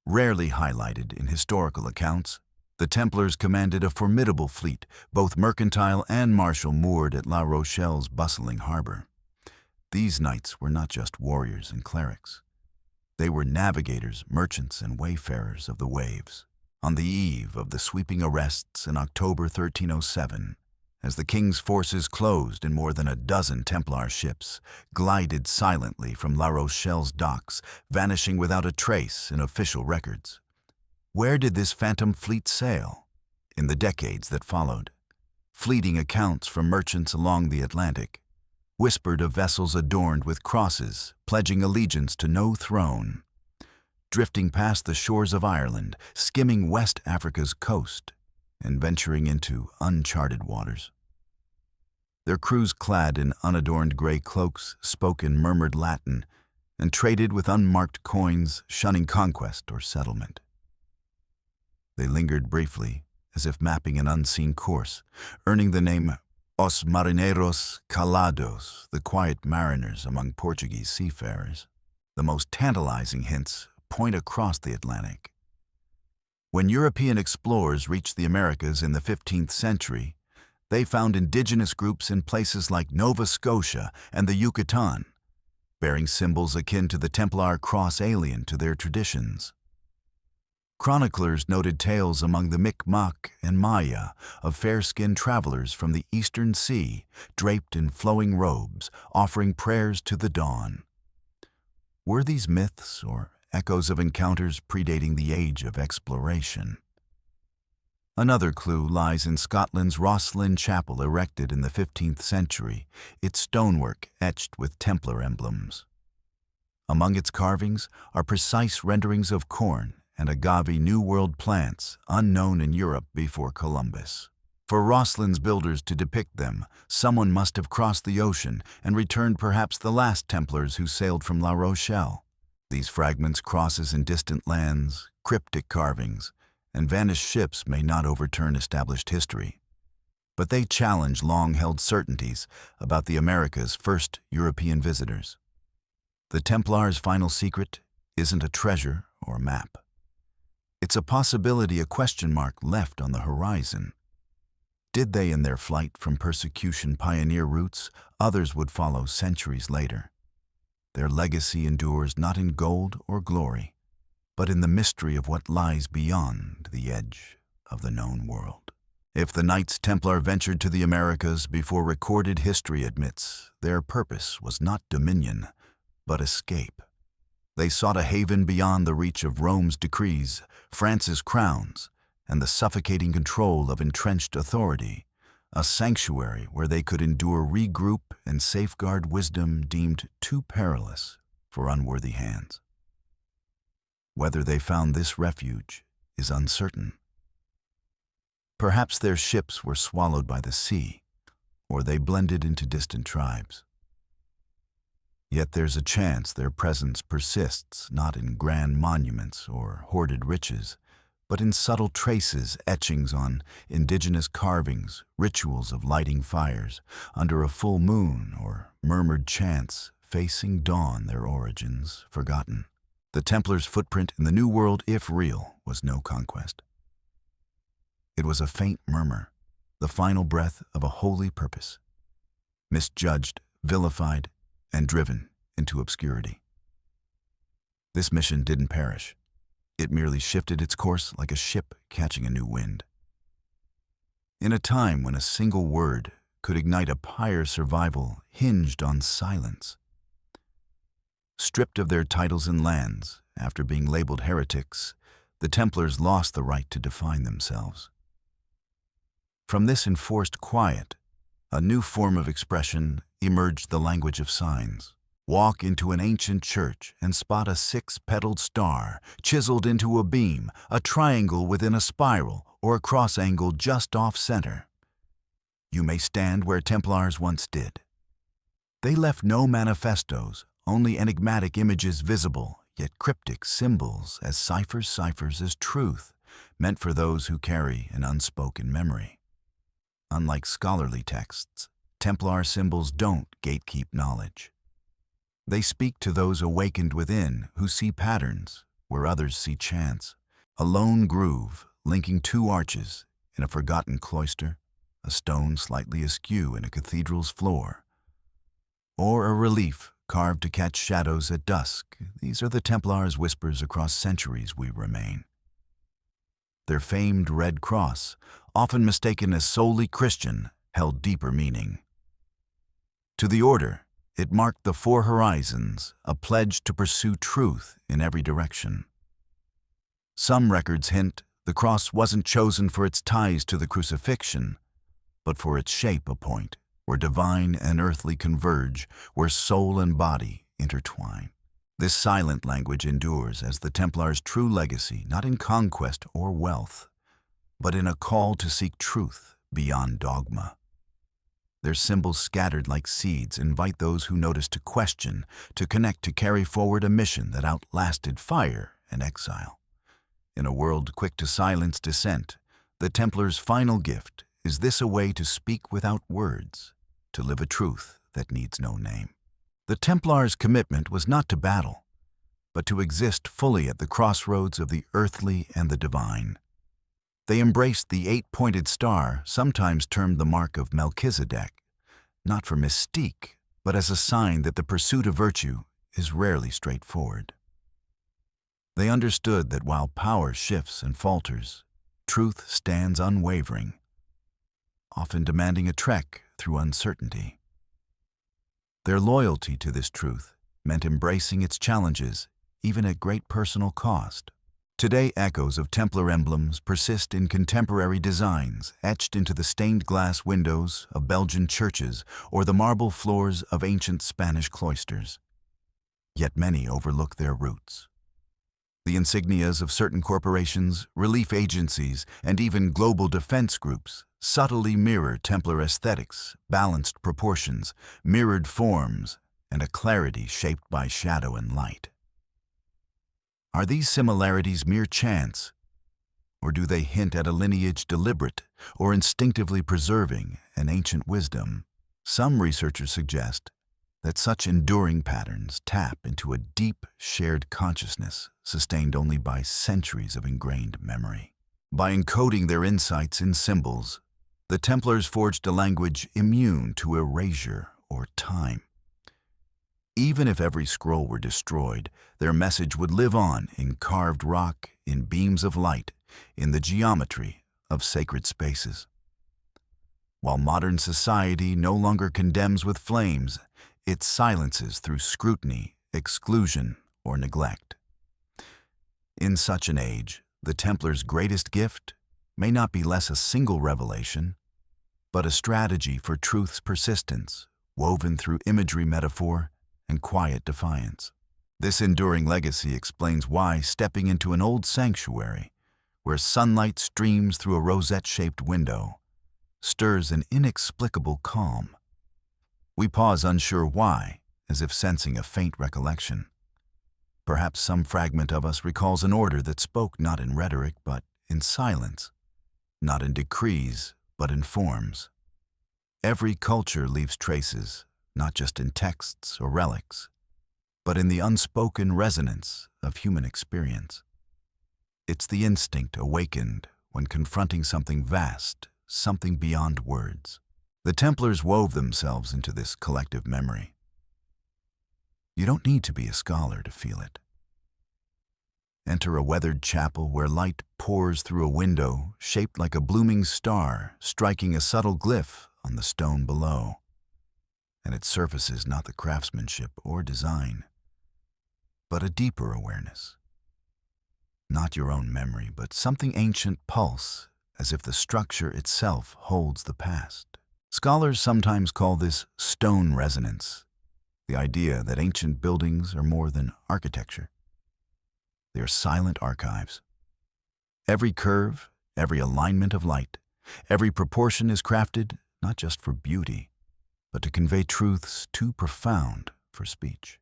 Rarely highlighted in historical accounts, The Templars commanded a formidable fleet, both mercantile and martial, moored at La Rochelle's bustling harbor. These knights were not just warriors and clerics. They were navigators, merchants, and wayfarers of the waves. On the eve of the sweeping arrests in October 1307, as the king's forces closed in more than a dozen Templar ships, glided silently from La Rochelle's docks, vanishing without a trace in official records. Where did this phantom fleet sail? In the decades that followed, fleeting accounts from merchants along the Atlantic whispered of vessels adorned with crosses, pledging allegiance to no throne, drifting past the shores of Ireland, skimming West Africa's coast, and venturing into uncharted waters. Their crews, clad in unadorned gray cloaks, spoke in murmured Latin and traded with unmarked coins, shunning conquest or settlement. They lingered briefly, as if mapping an unseen course, earning the name Os Marineros Calados, the quiet mariners among Portuguese seafarers. The most tantalizing hints point across the Atlantic. When European explorers reached the Americas in the 15th century, they found indigenous groups in places like Nova Scotia and the Yucatan, bearing symbols akin to the Templar cross, alien to their traditions. Chroniclers noted tales among the Mi'kmaq and Maya of fair-skinned travelers from the eastern sea, draped in flowing robes, offering prayers to the dawn. Were these myths or echoes of encounters predating the age of exploration? Another clue lies in Scotland's Rosslyn Chapel, erected in the 15th century, its stonework etched with Templar emblems. Among its carvings are precise renderings of corn and agave New World plants unknown in Europe before Columbus. For Rosslyn's builders to depict them, someone must have crossed the ocean and returned, perhaps the last Templars who sailed from La Rochelle. These fragments, crosses in distant lands, cryptic carvings, and vanished ships may not overturn established history, but they challenge long-held certainties about the Americas' first European visitors. The Templars' final secret isn't a treasure or a map. It's a possibility, a question mark left on the horizon. Did they, in their flight from persecution, pioneer routes others would follow centuries later? Their legacy endures not in gold or glory, but in the mystery of what lies beyond the edge of the known world. If the Knights Templar ventured to the Americas before recorded history admits, their purpose was not dominion, but escape. They sought a haven beyond the reach of Rome's decrees, France's crowns, and the suffocating control of entrenched authority, a sanctuary where they could endure, regroup, and safeguard wisdom deemed too perilous for unworthy hands. Whether they found this refuge is uncertain. Perhaps their ships were swallowed by the sea, or they blended into distant tribes. Yet there's a chance their presence persists, not in grand monuments or hoarded riches, but in subtle traces, etchings on indigenous carvings, rituals of lighting fires under a full moon, or murmured chants facing dawn, their origins forgotten. The Templars' footprint in the New World, if real, was no conquest. It was a faint murmur, the final breath of a holy purpose, misjudged, vilified, and driven into obscurity. This mission didn't perish. It merely shifted its course like a ship catching a new wind. In a time when a single word could ignite a pyre's survival hinged on silence. Stripped of their titles and lands, after being labeled heretics, the Templars lost the right to define themselves. From this enforced quiet, a new form of expression emerged: the language of signs. Walk into an ancient church and spot a six-petaled star chiseled into a beam, a triangle within a spiral, or a cross angle just off-center. You may stand where Templars once did. They left no manifestos, only enigmatic images visible, yet cryptic symbols as ciphers as truth, meant for those who carry an unspoken memory. Unlike scholarly texts, Templar symbols don't gatekeep knowledge. They speak to those awakened within, who see patterns where others see chance. A lone groove, linking two arches in a forgotten cloister, a stone slightly askew in a cathedral's floor, or a relief carved to catch shadows at dusk. These are the Templars' whispers across centuries we remain. Their famed red cross, often mistaken as solely Christian, held deeper meaning. To the order, it marked the four horizons, a pledge to pursue truth in every direction. Some records hint the cross wasn't chosen for its ties to the crucifixion, but for its shape, a point where divine and earthly converge, where soul and body intertwine. This silent language endures as the Templars' true legacy, not in conquest or wealth, but in a call to seek truth beyond dogma. Their symbols scattered like seeds invite those who notice to question, to connect, to carry forward a mission that outlasted fire and exile. In a world quick to silence dissent, the Templars' final gift is this: a way to speak without words, to live a truth that needs no name. The Templars' commitment was not to battle, but to exist fully at the crossroads of the earthly and the divine. They embraced the eight-pointed star, sometimes termed the mark of Melchizedek, not for mystique, but as a sign that the pursuit of virtue is rarely straightforward. They understood that while power shifts and falters, truth stands unwavering, often demanding a trek through uncertainty. Their loyalty to this truth meant embracing its challenges, even at great personal cost. Today, echoes of Templar emblems persist in contemporary designs, etched into the stained glass windows of Belgian churches or the marble floors of ancient Spanish cloisters. Yet many overlook their roots. The insignias of certain corporations, relief agencies, and even global defense groups subtly mirror Templar aesthetics, balanced proportions, mirrored forms, and a clarity shaped by shadow and light. Are these similarities mere chance, or do they hint at a lineage deliberate or instinctively preserving an ancient wisdom? Some researchers suggest that such enduring patterns tap into a deep shared consciousness sustained only by centuries of ingrained memory. By encoding their insights in symbols, the Templars forged a language immune to erasure or time. Even if every scroll were destroyed, their message would live on in carved rock, in beams of light, in the geometry of sacred spaces. While modern society no longer condemns with flames, it silences through scrutiny, exclusion, or neglect. In such an age, the Templars' greatest gift may not be less a single revelation, but a strategy for truth's persistence, woven through imagery, metaphor, and quiet defiance. This enduring legacy explains why stepping into an old sanctuary, where sunlight streams through a rosette-shaped window, stirs an inexplicable calm. We pause unsure why, as if sensing a faint recollection. Perhaps some fragment of us recalls an order that spoke not in rhetoric but in silence, not in decrees but in forms. Every culture leaves traces, not just in texts or relics, but in the unspoken resonance of human experience. It's the instinct awakened when confronting something vast, something beyond words. The Templars wove themselves into this collective memory. You don't need to be a scholar to feel it. Enter a weathered chapel where light pours through a window shaped like a blooming star, striking a subtle glyph on the stone below. And its surface is not the craftsmanship or design, but a deeper awareness. Not your own memory, but something ancient pulse, as if the structure itself holds the past. Scholars sometimes call this stone resonance, the idea that ancient buildings are more than architecture. They are silent archives. Every curve, every alignment of light, every proportion is crafted not just for beauty, but to convey truths too profound for speech.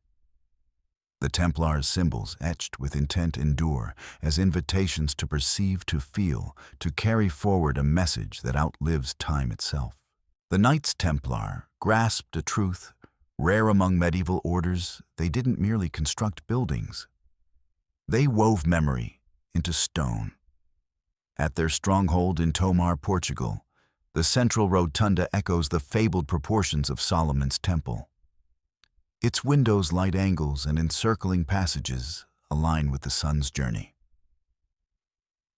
The Templars' symbols, etched with intent, endure as invitations to perceive, to feel, to carry forward a message that outlives time itself. The Knights Templar grasped a truth rare among medieval orders. They didn't merely construct buildings. They wove memory into stone. At their stronghold in Tomar, Portugal, the central rotunda echoes the fabled proportions of Solomon's temple. Its windows' light angles and encircling passages align with the sun's journey.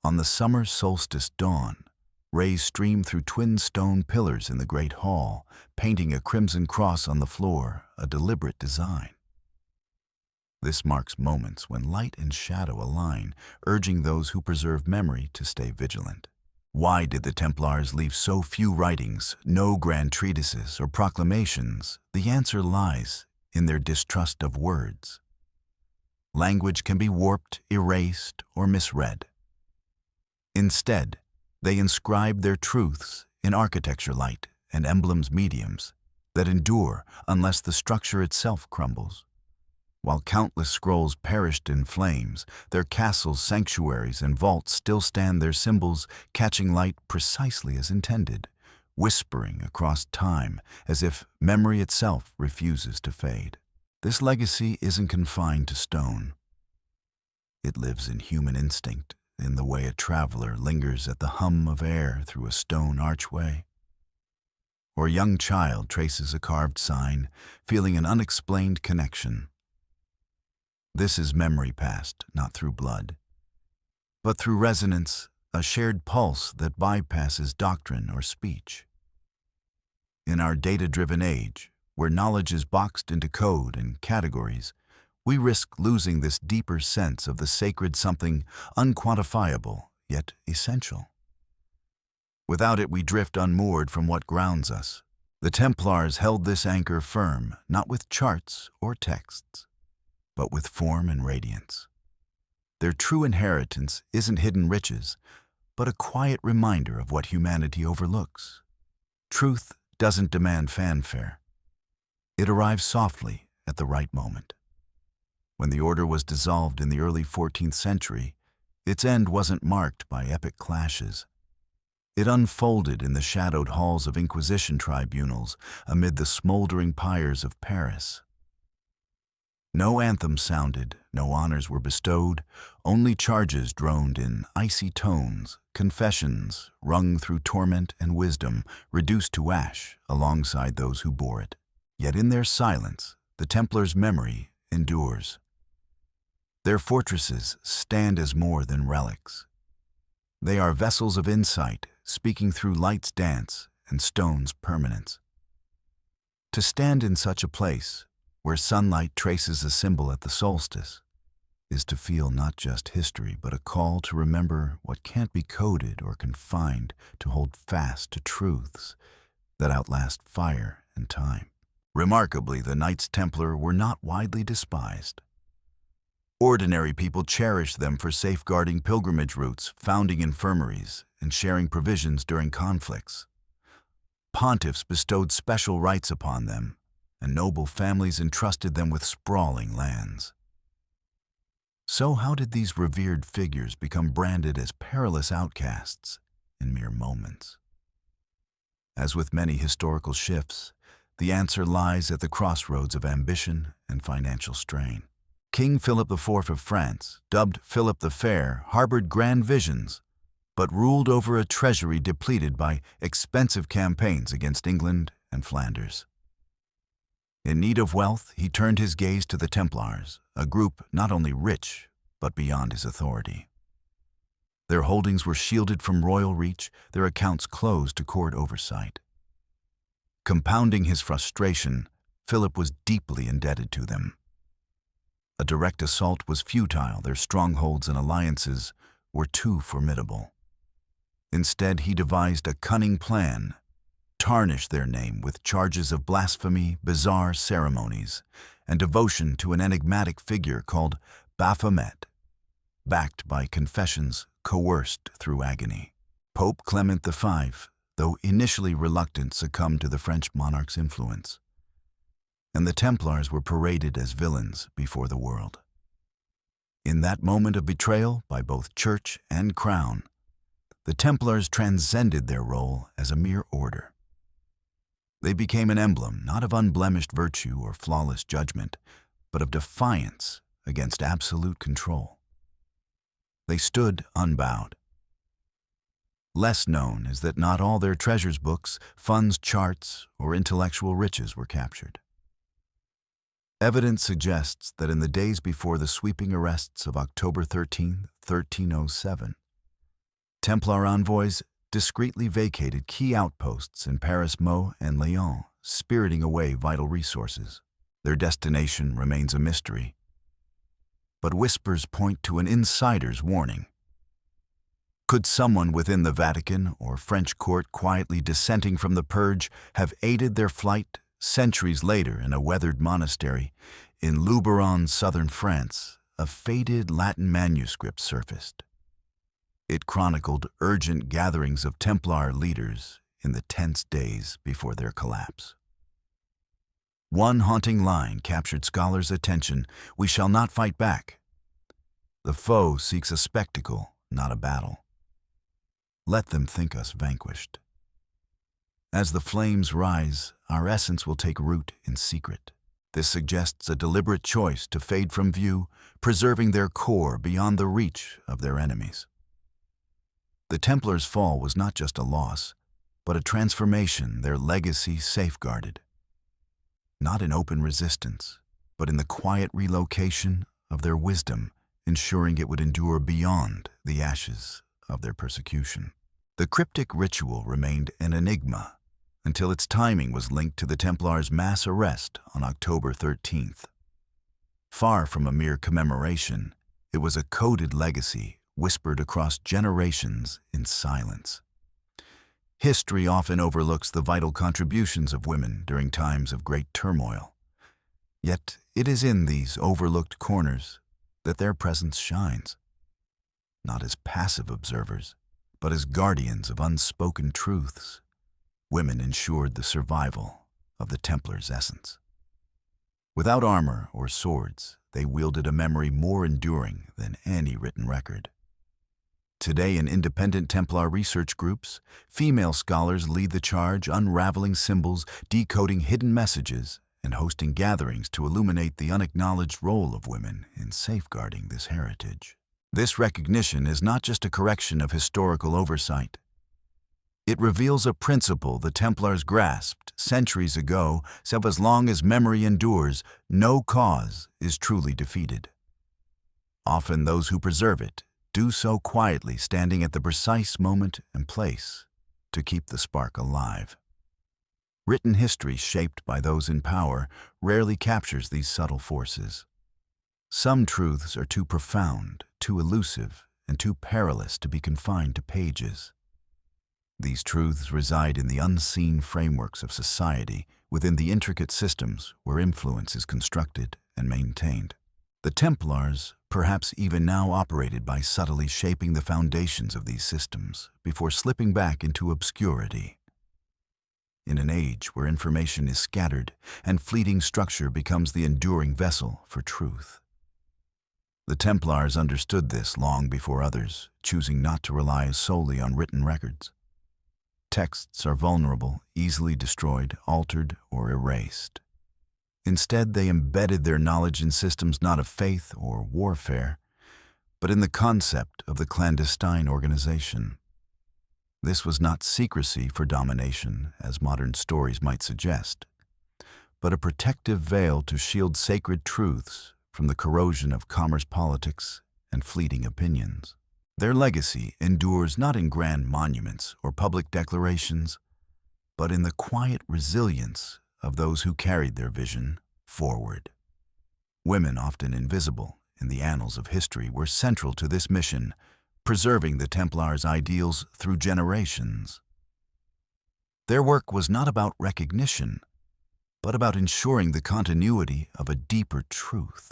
On the summer solstice dawn, rays stream through twin stone pillars in the great hall, painting a crimson cross on the floor, a deliberate design. This marks moments when light and shadow align, urging those who preserve memory to stay vigilant. Why did the Templars leave so few writings, no grand treatises or proclamations? The answer lies in their distrust of words. Language can be warped, erased, or misread. Instead, they inscribed their truths in architecture light and emblems mediums that endure unless the structure itself crumbles. While countless scrolls perished in flames, their castles, sanctuaries, and vaults still stand, their symbols catching light precisely as intended, whispering across time as if memory itself refuses to fade. This legacy isn't confined to stone. It lives in human instinct, in the way a traveler lingers at the hum of air through a stone archway, or a young child traces a carved sign, feeling an unexplained connection. This is memory passed, not through blood, but through resonance, a shared pulse that bypasses doctrine or speech. In our data-driven age, where knowledge is boxed into code and categories, we risk losing this deeper sense of the sacred, something unquantifiable, yet essential. Without it, we drift unmoored from what grounds us. The Templars held this anchor firm, not with charts or texts, but with form and radiance. Their true inheritance isn't hidden riches, but a quiet reminder of what humanity overlooks. Truth doesn't demand fanfare. It arrives softly at the right moment. When the order was dissolved in the early 14th century, its end wasn't marked by epic clashes. It unfolded in the shadowed halls of Inquisition tribunals amid the smoldering pyres of Paris. No anthem sounded, no honors were bestowed, only charges droned in icy tones, confessions wrung through torment and wisdom, reduced to ash alongside those who bore it. Yet in their silence, the Templars' memory endures. Their fortresses stand as more than relics. They are vessels of insight, speaking through light's dance and stone's permanence. To stand in such a place, where sunlight traces a symbol at the solstice, is to feel not just history, but a call to remember what can't be coded or confined, to hold fast to truths that outlast fire and time. Remarkably, the Knights Templar were not widely despised. Ordinary people cherished them for safeguarding pilgrimage routes, founding infirmaries, and sharing provisions during conflicts. Pontiffs bestowed special rights upon them, and noble families entrusted them with sprawling lands. So how did these revered figures become branded as perilous outcasts in mere moments? As with many historical shifts, the answer lies at the crossroads of ambition and financial strain. King Philip IV of France, dubbed Philip the Fair, harbored grand visions, but ruled over a treasury depleted by expensive campaigns against England and Flanders. In need of wealth, he turned his gaze to the Templars, a group not only rich, but beyond his authority. Their holdings were shielded from royal reach, their accounts closed to court oversight. Compounding his frustration, Philip was deeply indebted to them. A direct assault was futile, their strongholds and alliances were too formidable. Instead, he devised a cunning plan: tarnish their name with charges of blasphemy, bizarre ceremonies, and devotion to an enigmatic figure called Baphomet, backed by confessions coerced through agony. Pope Clement V, though initially reluctant, succumbed to the French monarch's influence, and the Templars were paraded as villains before the world. In that moment of betrayal by both church and crown, the Templars transcended their role as a mere order. They became an emblem not of unblemished virtue or flawless judgment, but of defiance against absolute control. They stood unbowed, Less known is that not all their treasures books, funds, charts, or intellectual riches were captured. Evidence suggests that in the days before the sweeping arrests of October 13, 1307, Templar envoys discreetly vacated key outposts in Paris, Meaux, and Lyon, spiriting away vital resources. Their destination remains a mystery, but whispers point to an insider's warning. Could someone within the Vatican or French court quietly dissenting from the purge have aided their flight? Centuries later, in a weathered monastery in Luberon, southern France, a faded Latin manuscript surfaced. It chronicled urgent gatherings of Templar leaders in the tense days before their collapse. One haunting line captured scholars' attention: "We shall not fight back. The foe seeks a spectacle, not a battle. Let them think us vanquished. As the flames rise, our essence will take root in secret." This suggests a deliberate choice to fade from view, preserving their core beyond the reach of their enemies. The Templars' fall was not just a loss, but a transformation their legacy safeguarded. Not in open resistance, but in the quiet relocation of their wisdom, ensuring it would endure beyond the ashes of their persecution. The cryptic ritual remained an enigma until its timing was linked to the Templars' mass arrest on October 13th. Far from a mere commemoration, it was a coded legacy whispered across generations in silence. History often overlooks the vital contributions of women during times of great turmoil. Yet it is in these overlooked corners that their presence shines. Not as passive observers, but as guardians of unspoken truths, women ensured the survival of the Templars' essence. Without armor or swords, they wielded a memory more enduring than any written record. Today, in independent Templar research groups, female scholars lead the charge, unraveling symbols, decoding hidden messages, and hosting gatherings to illuminate the unacknowledged role of women in safeguarding this heritage. This recognition is not just a correction of historical oversight. It reveals a principle the Templars grasped centuries ago: so as long as memory endures, no cause is truly defeated. Often those who preserve it do so quietly, standing at the precise moment and place to keep the spark alive. Written history shaped by those in power rarely captures these subtle forces. Some truths are too profound, too elusive, and too perilous to be confined to pages. These truths reside in the unseen frameworks of society, within the intricate systems where influence is constructed and maintained. The Templars, perhaps even now operated by subtly shaping the foundations of these systems before slipping back into obscurity. In an age where information is scattered and fleeting structure becomes the enduring vessel for truth. The Templars understood this long before others, choosing not to rely solely on written records. Texts are vulnerable, easily destroyed, altered, or erased. Instead, they embedded their knowledge in systems not of faith or warfare, but in the concept of the clandestine organization. This was not secrecy for domination, as modern stories might suggest, but a protective veil to shield sacred truths from the corrosion of commerce politics and fleeting opinions. Their legacy endures not in grand monuments or public declarations, but in the quiet resilience of those who carried their vision forward. Women, often invisible in the annals of history, were central to this mission, preserving the Templars' ideals through generations. Their work was not about recognition, but about ensuring the continuity of a deeper truth.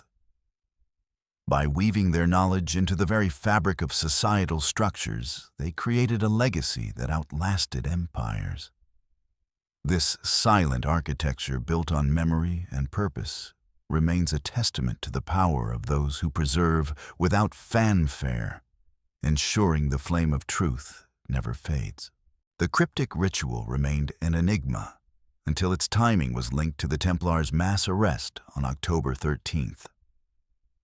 By weaving their knowledge into the very fabric of societal structures, they created a legacy that outlasted empires. This silent architecture, built on memory and purpose, remains a testament to the power of those who preserve without fanfare, ensuring the flame of truth never fades. The cryptic ritual remained an enigma until its timing was linked to the Templars' mass arrest on October 13th.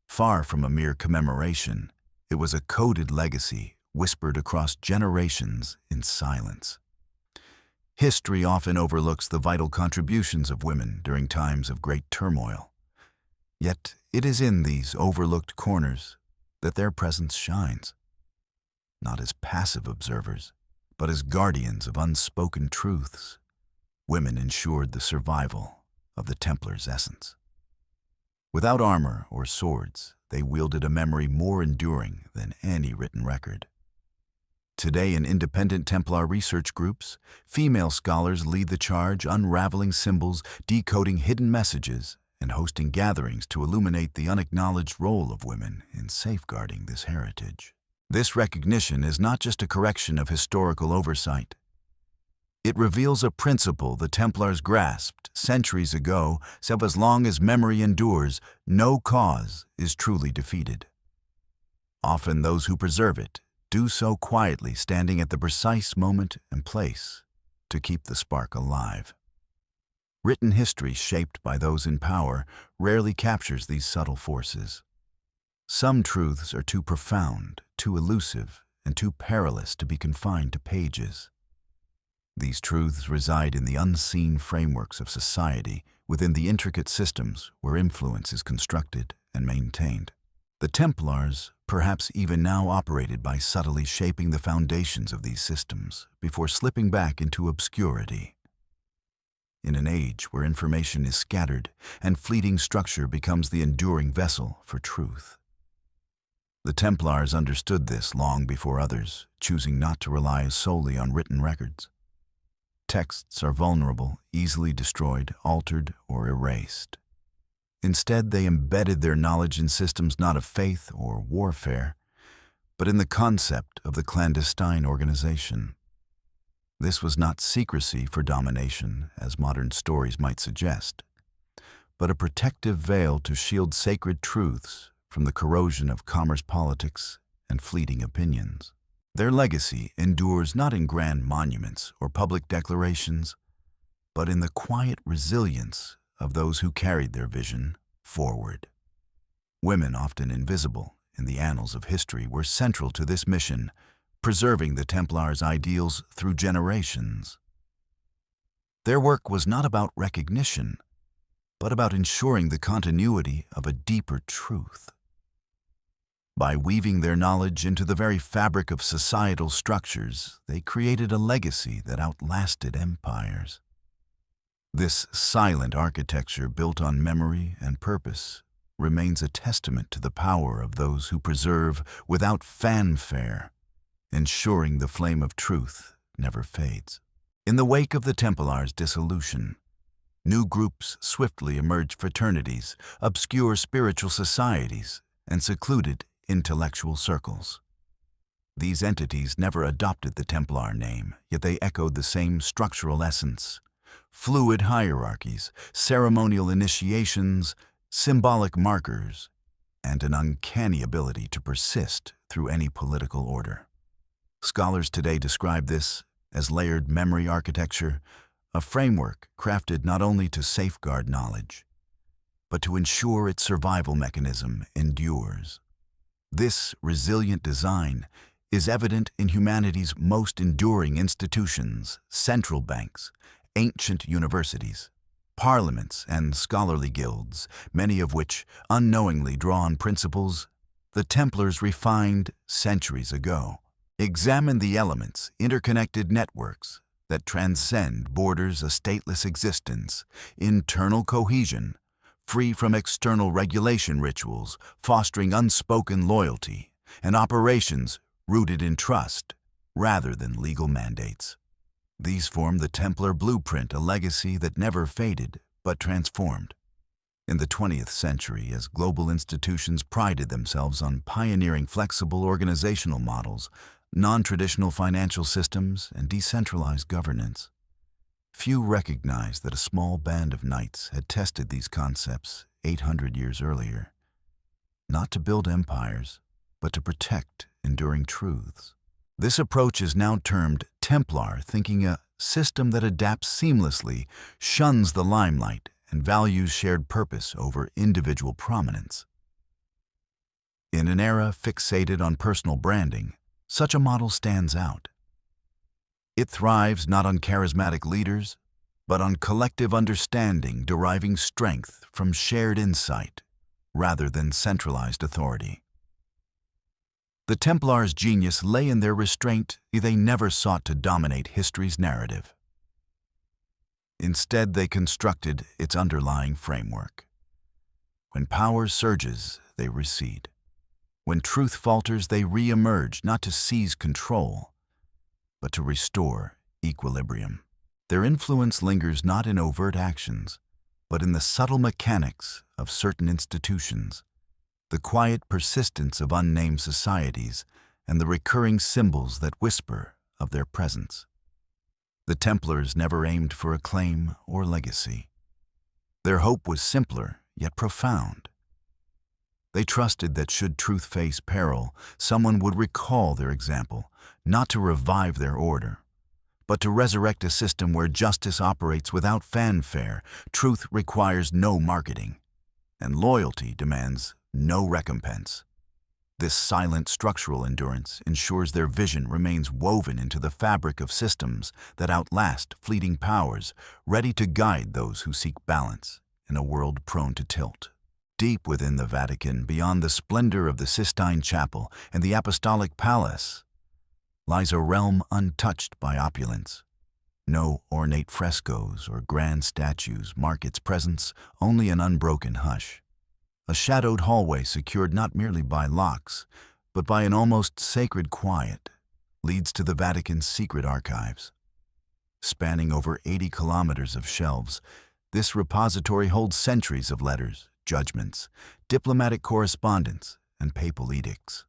Far from a mere commemoration, it was a coded legacy whispered across generations in silence. History often overlooks the vital contributions of women during times of great turmoil. Yet it is in these overlooked corners that their presence shines, not as passive observers, but as guardians of unspoken truths. Women ensured the survival of the Templars' essence. Without armor or swords, they wielded a memory more enduring than any written record. Today, in independent Templar research groups, female scholars lead the charge, unraveling symbols, decoding hidden messages, and hosting gatherings to illuminate the unacknowledged role of women in safeguarding this heritage. This recognition is not just a correction of historical oversight. It reveals a principle the Templars grasped centuries ago, so as long as memory endures, no cause is truly defeated. Often those who preserve it do so quietly, standing at the precise moment and place to keep the spark alive. Written history shaped by those in power rarely captures these subtle forces. Some truths are too profound, too elusive, and too perilous to be confined to pages. These truths reside in the unseen frameworks of society, within the intricate systems where influence is constructed and maintained. The Templars, perhaps even now operated by subtly shaping the foundations of these systems before slipping back into obscurity. In an age where information is scattered and fleeting structure becomes the enduring vessel for truth. The Templars understood this long before others, choosing not to rely solely on written records. Texts are vulnerable, easily destroyed, altered, or erased. Instead, they embedded their knowledge in systems not of faith or warfare, but in the concept of the clandestine organization. This was not secrecy for domination, as modern stories might suggest, but a protective veil to shield sacred truths from the corrosion of commerce politics and fleeting opinions. Their legacy endures not in grand monuments or public declarations, but in the quiet resilience of those who carried their vision forward. Women, often invisible in the annals of history, were central to this mission, preserving the Templars' ideals through generations. Their work was not about recognition, but about ensuring the continuity of a deeper truth. By weaving their knowledge into the very fabric of societal structures, they created a legacy that outlasted empires. This silent architecture, built on memory and purpose, remains a testament to the power of those who preserve without fanfare, ensuring the flame of truth never fades. In the wake of the Templars' dissolution, new groups swiftly emerged: fraternities, obscure spiritual societies, and secluded intellectual circles. These entities never adopted the Templar name, yet they echoed the same structural essence: fluid hierarchies, ceremonial initiations, symbolic markers, and an uncanny ability to persist through any political order. Scholars today describe this as layered memory architecture, a framework crafted not only to safeguard knowledge, but to ensure its survival mechanism endures. This resilient design is evident in humanity's most enduring institutions: central banks, ancient universities, parliaments, and scholarly guilds, many of which unknowingly draw on principles the Templars refined centuries ago. Examine the elements, interconnected networks that transcend borders, a stateless existence, internal cohesion, free from external regulation rituals, fostering unspoken loyalty, and operations rooted in trust rather than legal mandates. These form the Templar blueprint, a legacy that never faded but transformed. In the 20th century, as global institutions prided themselves on pioneering flexible organizational models, non-traditional financial systems, and decentralized governance, few recognized that a small band of knights had tested these concepts 800 years earlier, not to build empires, but to protect enduring truths. This approach is now termed Templar thinking, a system that adapts seamlessly, shuns the limelight, and values shared purpose over individual prominence. In an era fixated on personal branding, such a model stands out. It thrives not on charismatic leaders, but on collective understanding deriving strength from shared insight rather than centralized authority. The Templars' genius lay in their restraint. They never sought to dominate history's narrative. Instead, they constructed its underlying framework. When power surges, they recede. When truth falters, they re-emerge, not to seize control, but to restore equilibrium. Their influence lingers not in overt actions, but in the subtle mechanics of certain institutions, the quiet persistence of unnamed societies, and the recurring symbols that whisper of their presence. The Templars never aimed for acclaim or legacy. Their hope was simpler, yet profound. They trusted that should truth face peril, someone would recall their example, not to revive their order, but to resurrect a system where justice operates without fanfare, truth requires no marketing, and loyalty demands no recompense. This silent structural endurance ensures their vision remains woven into the fabric of systems that outlast fleeting powers, ready to guide those who seek balance in a world prone to tilt. Deep within the Vatican, beyond the splendor of the Sistine Chapel and the Apostolic Palace, lies a realm untouched by opulence. No ornate frescoes or grand statues mark its presence, only an unbroken hush. A shadowed hallway secured not merely by locks, but by an almost sacred quiet, leads to the Vatican's secret archives. Spanning over 80 kilometers of shelves, this repository holds centuries of letters, judgments, diplomatic correspondence, and papal edicts.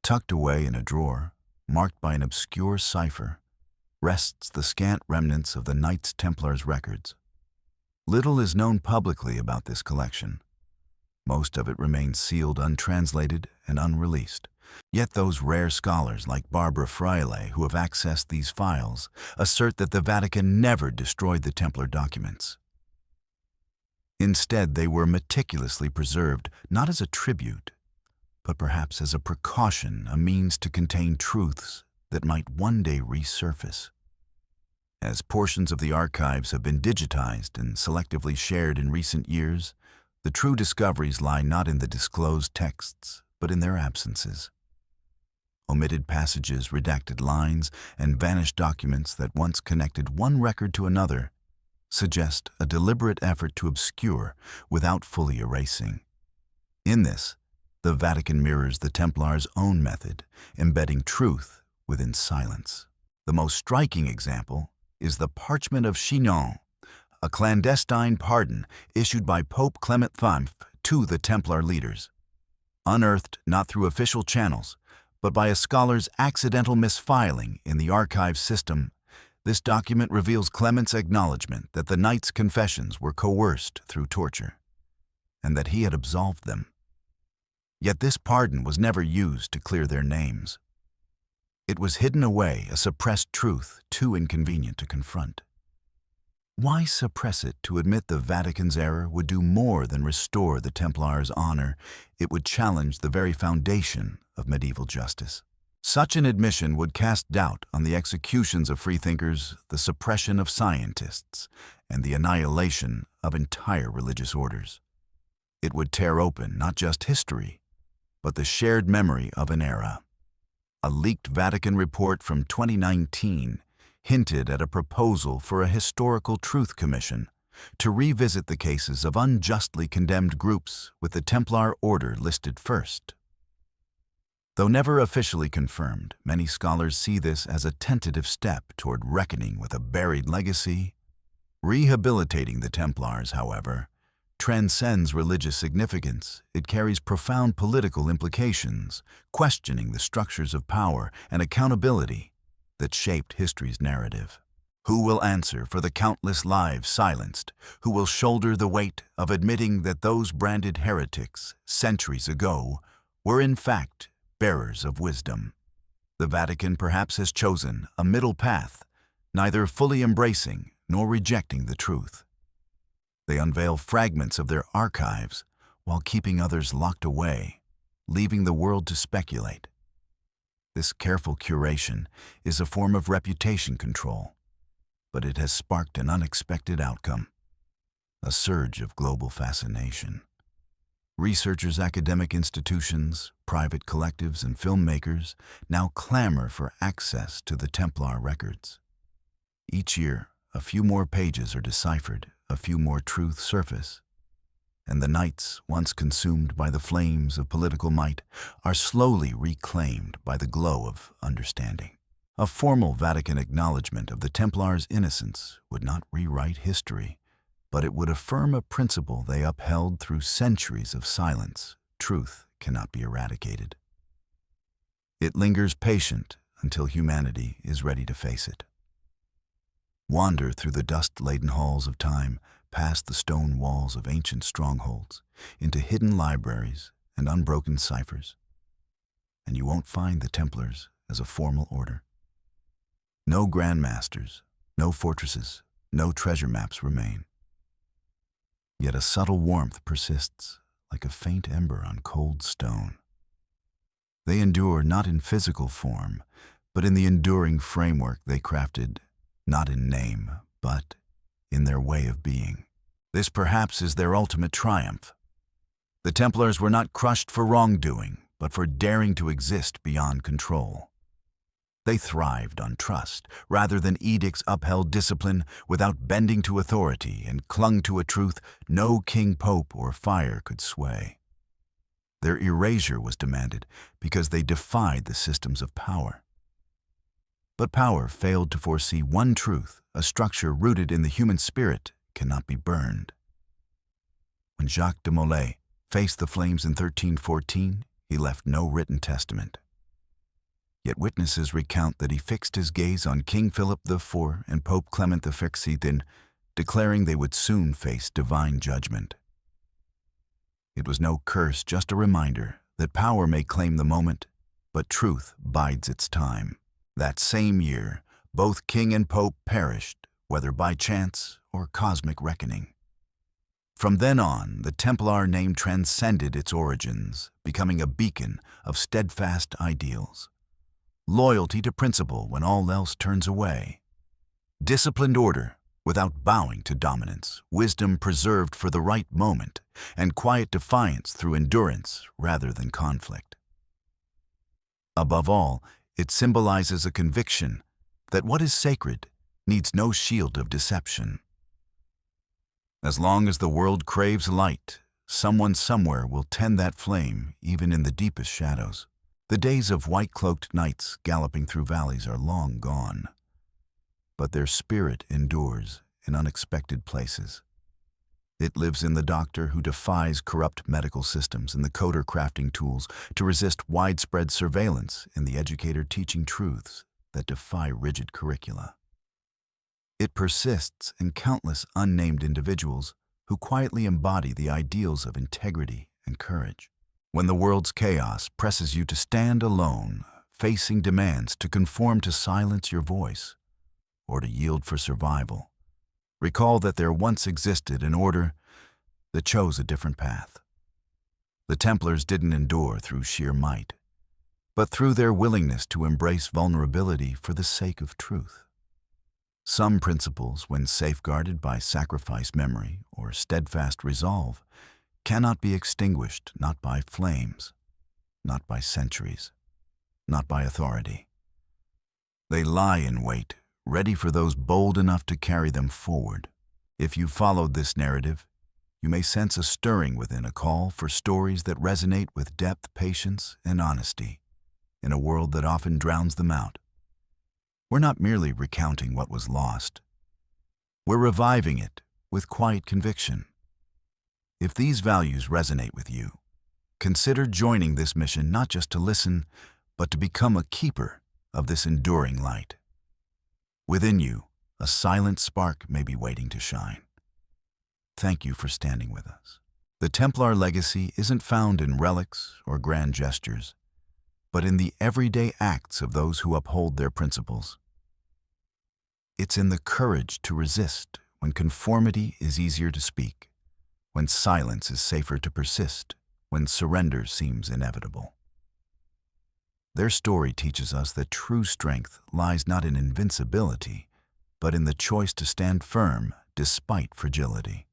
Tucked away in a drawer, marked by an obscure cipher, rests the scant remnants of the Knights Templar's records. Little is known publicly about this collection. Most of it remains sealed, untranslated, and unreleased. Yet those rare scholars like Barbara Fraile who have accessed these files assert that the Vatican never destroyed the Templar documents. Instead, they were meticulously preserved, not as a tribute, but perhaps as a precaution, a means to contain truths that might one day resurface. As portions of the archives have been digitized and selectively shared in recent years, the true discoveries lie not in the disclosed texts, but in their absences. Omitted passages, redacted lines, and vanished documents that once connected one record to another suggest a deliberate effort to obscure without fully erasing. In this, the Vatican mirrors the Templars' own method, embedding truth within silence. The most striking example is the Parchment of Chinon, a clandestine pardon issued by Pope Clement V to the Templar leaders. Unearthed not through official channels, but by a scholar's accidental misfiling in the archive system, this document reveals Clement's acknowledgement that the knights' confessions were coerced through torture, and that he had absolved them. Yet this pardon was never used to clear their names. It was hidden away, a suppressed truth too inconvenient to confront. Why suppress it? To admit the Vatican's error would do more than restore the Templars' honor. It would challenge the very foundation of medieval justice. Such an admission would cast doubt on the executions of freethinkers, the suppression of scientists, and the annihilation of entire religious orders. It would tear open not just history, but the shared memory of an era. A leaked Vatican report from 2019 hinted at a proposal for a historical truth commission to revisit the cases of unjustly condemned groups with the Templar order listed first. Though never officially confirmed, many scholars see this as a tentative step toward reckoning with a buried legacy. Rehabilitating the Templars, however, transcends religious significance. It carries profound political implications, questioning the structures of power and accountability that shaped history's narrative. Who will answer for the countless lives silenced? Who will shoulder the weight of admitting that those branded heretics centuries ago were in fact bearers of wisdom? The Vatican perhaps has chosen a middle path, neither fully embracing nor rejecting the truth. They unveil fragments of their archives while keeping others locked away, leaving the world to speculate. This careful curation is a form of reputation control, but it has sparked an unexpected outcome: a surge of global fascination. Researchers, academic institutions, private collectives, and filmmakers now clamor for access to the Templar records. Each year, a few more pages are deciphered, a few more truths surface, and the knights, once consumed by the flames of political might, are slowly reclaimed by the glow of understanding. A formal Vatican acknowledgement of the Templars' innocence would not rewrite history, but it would affirm a principle they upheld through centuries of silence: truth cannot be eradicated. It lingers patient until humanity is ready to face it. Wander through the dust-laden halls of time, past the stone walls of ancient strongholds, into hidden libraries and unbroken ciphers, and you won't find the Templars as a formal order. No Grand Masters, no fortresses, no treasure maps remain. Yet a subtle warmth persists, like a faint ember on cold stone. They endure not in physical form, but in the enduring framework they crafted, not in name, but in their way of being. This perhaps is their ultimate triumph. The Templars were not crushed for wrongdoing, but for daring to exist beyond control. They thrived on trust, rather than edicts upheld discipline without bending to authority, and clung to a truth no king, pope, or fire could sway. Their erasure was demanded because they defied the systems of power. But power failed to foresee one truth: a structure rooted in the human spirit cannot be burned. When Jacques de Molay faced the flames in 1314, he left no written testament. Yet witnesses recount that he fixed his gaze on King Philip IV and Pope Clement XVI, declaring they would soon face divine judgment. It was no curse, just a reminder that power may claim the moment, but truth bides its time. That same year, both king and pope perished, whether by chance or cosmic reckoning. From then on, the Templar name transcended its origins, becoming a beacon of steadfast ideals. Loyalty to principle when all else turns away. Disciplined order without bowing to dominance, wisdom preserved for the right moment, and quiet defiance through endurance rather than conflict. Above all, it symbolizes a conviction that what is sacred needs no shield of deception. As long as the world craves light, someone somewhere will tend that flame, even in the deepest shadows. The days of white-cloaked knights galloping through valleys are long gone, but their spirit endures in unexpected places. It lives in the doctor who defies corrupt medical systems, and the coder crafting tools to resist widespread surveillance, in the educator teaching truths that defy rigid curricula. It persists in countless unnamed individuals who quietly embody the ideals of integrity and courage. When the world's chaos presses you to stand alone, facing demands to conform to silence your voice or to yield for survival, recall that there once existed an order that chose a different path. The Templars didn't endure through sheer might, but through their willingness to embrace vulnerability for the sake of truth. Some principles, when safeguarded by sacrifice memory or steadfast resolve, cannot be extinguished, not by flames, not by centuries, not by authority. They lie in wait, ready for those bold enough to carry them forward. If you followed this narrative, you may sense a stirring within, a call for stories that resonate with depth, patience, and honesty, in a world that often drowns them out. We're not merely recounting what was lost. We're reviving it with quiet conviction. If these values resonate with you, consider joining this mission, not just to listen, but to become a keeper of this enduring light. Within you, a silent spark may be waiting to shine. Thank you for standing with us. The Templar legacy isn't found in relics or grand gestures, but in the everyday acts of those who uphold their principles. It's in the courage to resist when conformity is easier to speak, when silence is safer to persist, when surrender seems inevitable. Their story teaches us that true strength lies not in invincibility, but in the choice to stand firm despite fragility.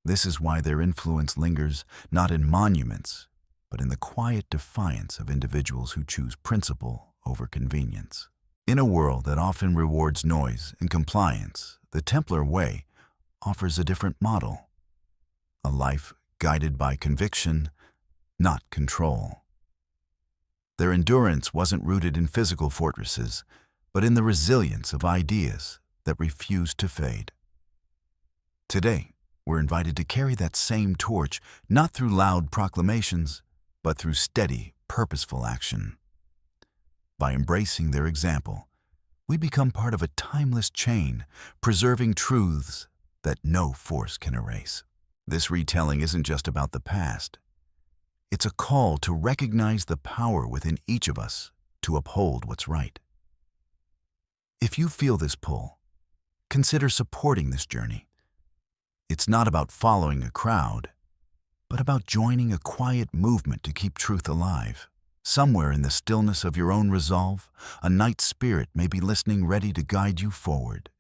This is why their influence lingers not in monuments, but in the quiet defiance of individuals who choose principle over convenience. In a world that often rewards noise and compliance, the Templar way offers a different model, a life guided by conviction, not control. Their endurance wasn't rooted in physical fortresses, but in the resilience of ideas that refused to fade. Today, we're invited to carry that same torch, not through loud proclamations, but through steady, purposeful action. By embracing their example, we become part of a timeless chain, preserving truths that no force can erase. This retelling isn't just about the past. It's a call to recognize the power within each of us to uphold what's right. If you feel this pull, consider supporting this journey. It's not about following a crowd, but about joining a quiet movement to keep truth alive. Somewhere in the stillness of your own resolve, a Knight spirit may be listening, ready to guide you forward.